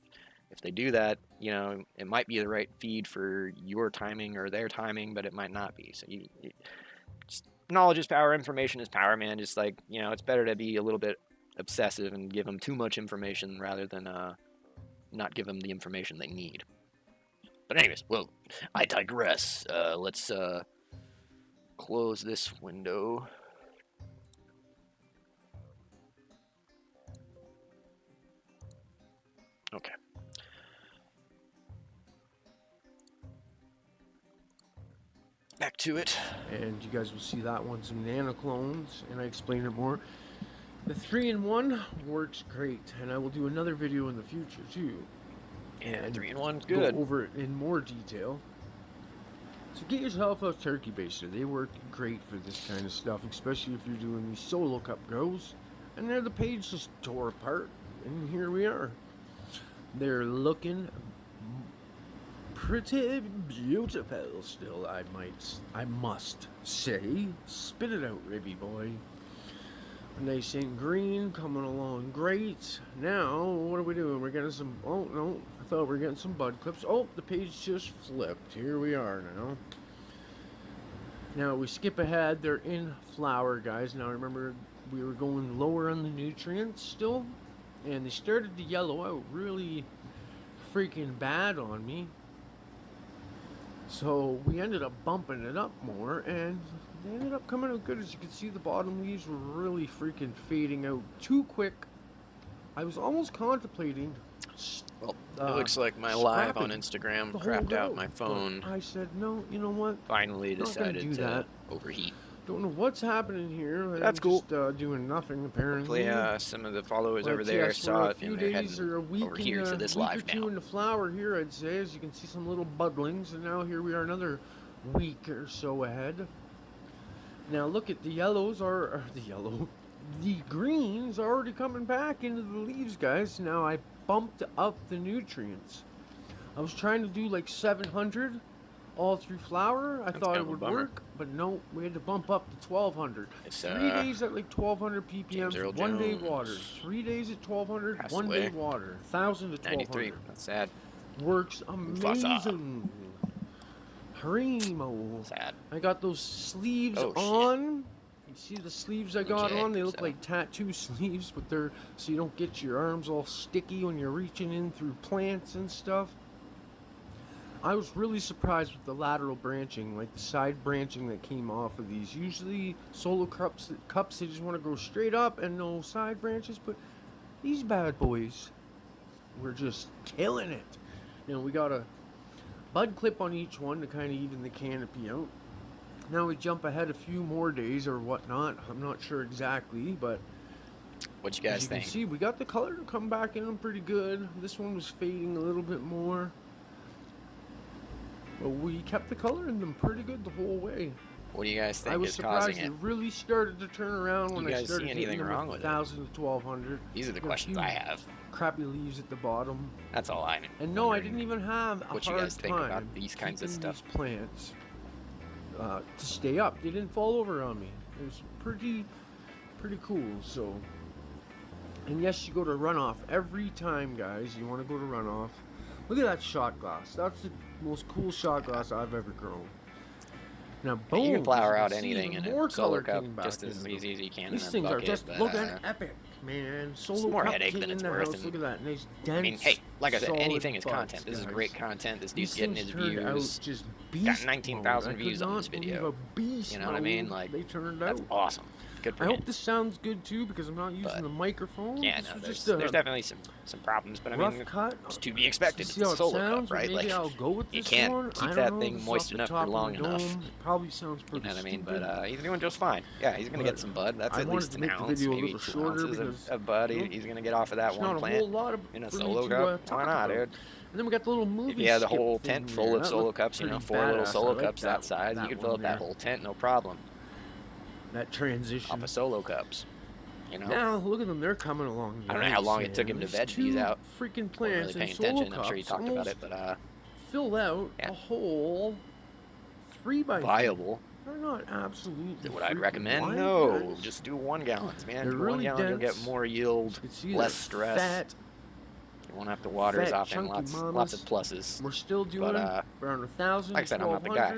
they do that, you know, it might be the right feed for your timing or their timing, but it might not be. So you just, knowledge is power, information is power, man. Just like, you know, it's better to be a little bit obsessive and give them too much information rather than not give them the information they need. But anyways, well, I digress. Let's close this window. Okay. Back to it. And you guys will see that one's some nano clones, and I explain it more. The 3-in-1 works great, and I will do another video in the future too. Yeah, 3-in-1's good. Go over it in more detail. So get yourself a turkey baster. They work great for this kind of stuff, especially if you're doing these solo cup grows. And there the page just tore apart, and here we are. They're looking pretty beautiful still, I must say. Spit it out, Ribby boy. Nice and green, coming along great. Now, what are we doing? We're getting some, oh no, I thought we were getting some bud clips. Oh, the page just flipped. Here we are now. Now, we skip ahead. They're in flower, guys. Now, remember, we were going lower on the nutrients still, and they started to yellow out really freaking bad on me. So we ended up bumping it up more, and they ended up coming out good. As you can see, the bottom leaves were really freaking fading out too quick. I was almost contemplating. Well, it looks like my live on Instagram crapped out my phone. I said, no, you know what? Finally decided to overheat. Don't know what's happening here. That's cool. Just doing nothing apparently. Hopefully, some of the followers over there saw it and they're heading over here to this live now. A week or two in the flower here, I'd say. As you can see, some little budlings, and now here we are another week or so ahead. Now look at the yellows are the greens are already coming back into the leaves, guys. Now I bumped up the nutrients. I was trying to do like 700 all through flower. I thought it would work, but no, we had to bump up to 1200. 3 days at like 1200 ppm, 1 day water. 3 days at 1200, 1 day water. 1000 to 1200. That's sad. Works amazing. Primo. Sad. I got those sleeves on. You see the sleeves I got on? They look like tattoo sleeves, but they're so you don't get your arms all sticky when you're reaching in through plants and stuff. I was really surprised with the lateral branching, like the side branching that came off of these. Usually solo cups they just want to go straight up and no side branches, but these bad boys were just killing it. Now we got a bud clip on each one to kind of even the canopy out. Now we jump ahead a few more days or whatnot. I'm not sure exactly, but what you guys think? You can see we got the color to come back in pretty good. This one was fading a little bit more. But we kept the color in them pretty good the whole way. What do you guys think I was is causing surprised it really started to turn around when I started hitting them with 1,000 to 1,200. These are the questions I have. Crappy leaves at the bottom. That's all I know. And no, I didn't even have a what hard you guys think time about these kinds of stuff. These plants to stay up. They didn't fall over on me. It was pretty cool. So, and yes, you go to runoff every time, guys. You want to go to runoff. Look at that shot glass. That's the most cool shot glass I've ever grown. Now, boom. You can flower out anything in a solo cup just as easy as you can. These things are just looking epic, man. Solo more cup headache than it's worth. Look at that nice dense. I mean, hey, like I said, anything is buds, content. This is great content. This dude's getting his views. Got 19,000 views on this video. You know what I mean? Like, they turned out. That's awesome. Good for I hope this sounds good too because I'm not using the microphone. Yeah, no, there's definitely some problems, but I mean, it's to be expected. It's a solo cup, right? Like, I'll go with you this can't one. keep that thing moist enough for long enough. Probably sounds pretty. You know what I mean? But he's doing just fine. Yeah, he's gonna get some bud. That's at least an ounce, maybe 2 ounces of bud. He's gonna get off of that one plant in a solo cup. Why not, dude? And then we got the little movie. If you had the whole tent full of solo cups, you know, 4 little solo cups that size, you could fill up that whole tent, no problem. That transition off of solo cups, you know. Now look at them; they're coming along. I don't know how long it took him to veg these out. Freaking plants really paying attention. I'm sure he talked about it, but fill out a whole 3x3. Viable. They're not absolutely. Would I recommend? No, just do 1 gallons, man. Do 1 gallon, you'll get more yield, less stress. Fat, you won't have to water as often. Lots of pluses. We're still doing around 1,000. Like I said, I'm not the guy.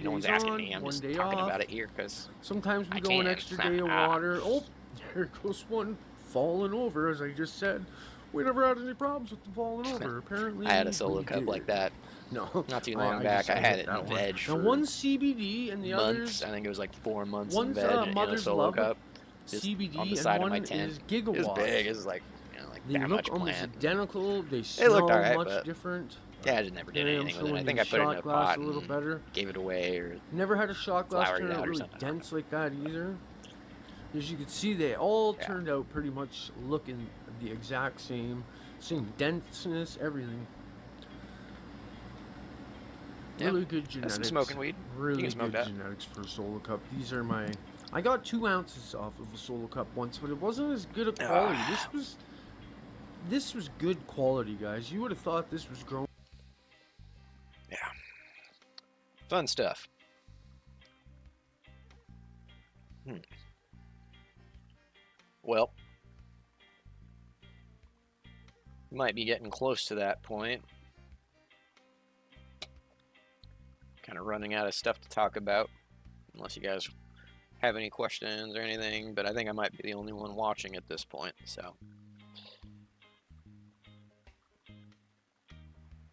No one's asking me. I'm just talking about it here because sometimes we go an extra day of water. Oh, there goes one falling over. As I just said, we never had any problems with them falling over. Apparently, I had a solo cup like that. No, not too long back. I had it in veg for one CBD and the months. I think it was like 4 months in veg in a solo cup. CBD on the side of my tent. It was big. It was like. They that look much almost plant. identical. They smell much different. Yeah, I just never did anything with it. I think I put it in a pot and gave it away, or never had a shot glass turn out really dense like that either. As you can see, they all turned out pretty much looking the exact same denseness, everything. Really good genetics. That's some smoking weed. Really good genetics for a solo cup. These are my. I got 2 ounces off of a solo cup once, but it wasn't as good a quality. This was good quality, guys. You would have thought this was grown. Yeah. Fun stuff. Well, might be getting close to that point. Kind of running out of stuff to talk about, unless you guys have any questions or anything, but I think I might be the only one watching at this point, so.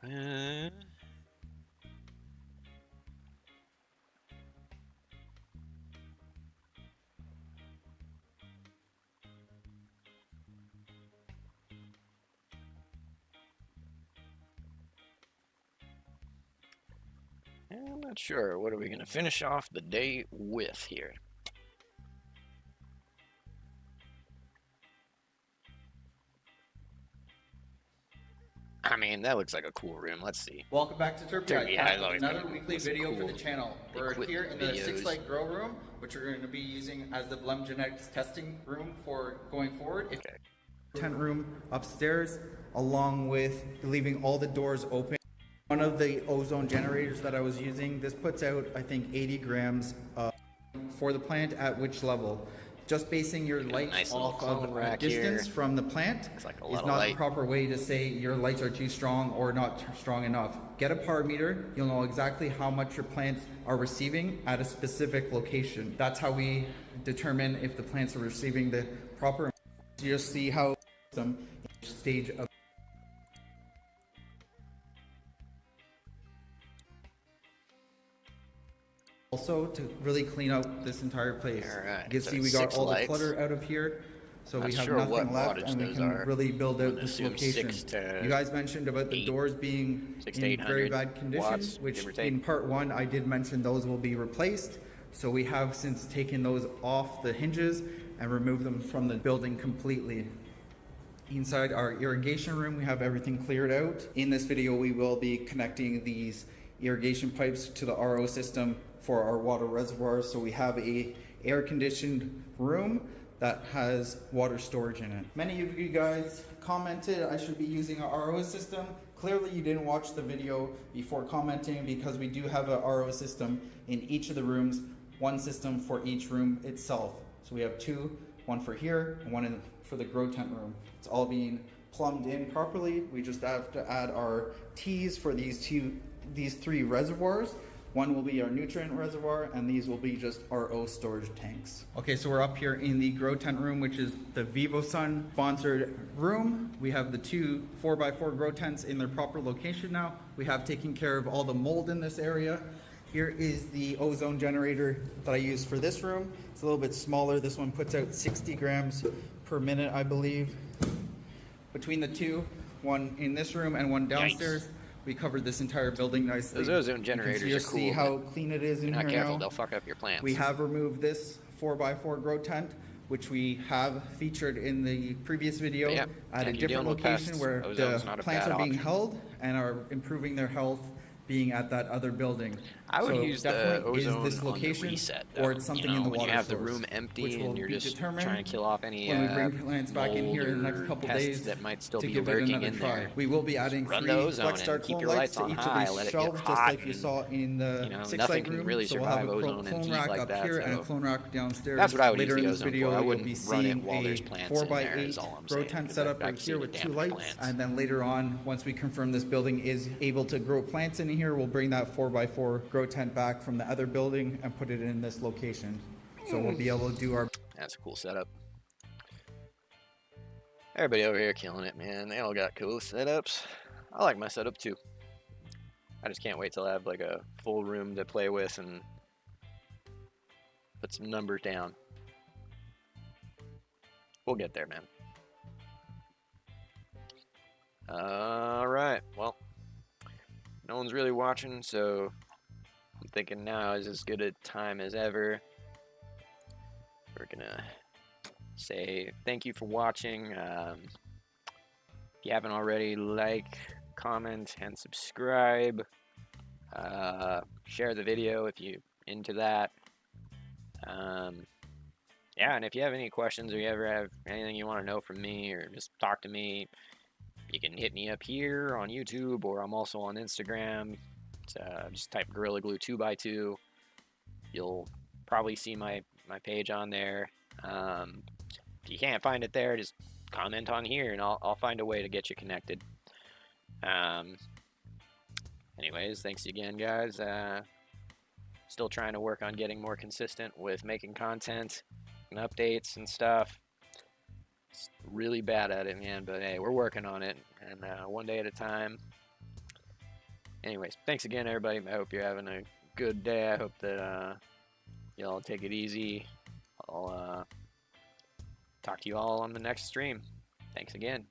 I'm not sure. What are we going to finish off the day with here? I mean, that looks like a cool room. Let's see. Welcome back to Turkey. Yeah, I have another weekly video for the channel. We're here in the 6-light grow room, which we're going to be using as the Blum Genetics testing room for going forward. Okay. Tent room upstairs, along with leaving all the doors open. One of the ozone generators that I was using, this puts out, I think, 80 grams for the plant at which level. Just basing your lights off of a distance from the plant is not the proper way to say your lights are too strong or not strong enough. Get a par meter, you'll know exactly how much your plants are receiving at a specific location. That's how we determine if the plants are receiving the proper. You just see how some stage of also to really clean out this entire place. Right, you can see we got all the clutter out of here, so we have nothing left, and we can really build out this location. You guys mentioned about the doors being in very bad condition, which in part 1 I did mention those will be replaced. So we have since taken those off the hinges and removed them from the building completely. Inside our irrigation room, we have everything cleared out. In this video, we will be connecting these irrigation pipes to the RO system for our water reservoirs. So we have a air-conditioned room that has water storage in it. Many of you guys commented I should be using a RO system. Clearly you didn't watch the video before commenting, because we do have a RO system in each of the rooms, one system for each room itself. So we have two, one for here and one for the grow tent room. It's all being plumbed in properly. We just have to add our T's for these three reservoirs. One will be our nutrient reservoir, and these will be just RO storage tanks. Okay, so we're up here in the grow tent room, which is the VivoSun sponsored room. We have the two 4x4 grow tents in their proper location now. We have taken care of all the mold in this area. Here is the ozone generator that I use for this room. It's a little bit smaller. This one puts out 60 grams per minute, I believe. Between the two, one in this room and one downstairs, we covered this entire building nicely. Those ozone generators are cool. See how clean it is in here now. Not careful, they'll fuck up your plants. We have removed this 4x4 grow tent, which we have featured in the previous video at a different location where the plants are being held and are improving their health, being at that other building. I would use the ozone this location, on the reset, though. or it's something in the water when you have source, the room empty which will and you're be just determined trying to kill off any when we bring plants back in here in the next couple days that might still to be give it lurking another in try. there. We will be adding Run 3 the ozone flex star and keep clone your lights lights to each on high, of let these it get shelves, just hot, like you saw in the nothing 6-light can room. really So we'll have survive a ozone in clone heat rack like up that, here and a so clone rack downstairs. that's what I would Later use in the this ozone video, for. I you'll wouldn't be run it seeing while a there's plants in there, is 4x8 all I'm grow saying, tent 'cause setup I've right seen here it with 2 damage lights, plants. and then later on, once we confirm this building is able to grow plants in here, we'll bring that 4x4 grow tent back from the other building and put it in this location. So we'll be able to do our... That's a cool setup. Everybody over here killing it, man. They all got cool setups. I like my setup too. I just can't wait till I have like a full room to play with and put some numbers down. We'll get there, man. Alright, well, no one's really watching, so I'm thinking now is as good a time as ever. We're gonna say thank you for watching. If you haven't already, like, comment, and subscribe. Share the video if you're into that. Yeah, and if you have any questions or you ever have anything you want to know from me or just talk to me, you can hit me up here on YouTube, or I'm also on Instagram. Just type GorillaGlue2x2. You'll probably see my page on there. If you can't find it there, just comment on here and I'll find a way to get you connected. Anyways, thanks again, guys. Still trying to work on getting more consistent with making content and updates and stuff. It's really bad at it, man, but hey, we're working on it, and one day at a time. Anyways, thanks again, everybody. I hope you're having a good day. I hope that y'all take it easy. I'll talk to you all on the next stream. Thanks again.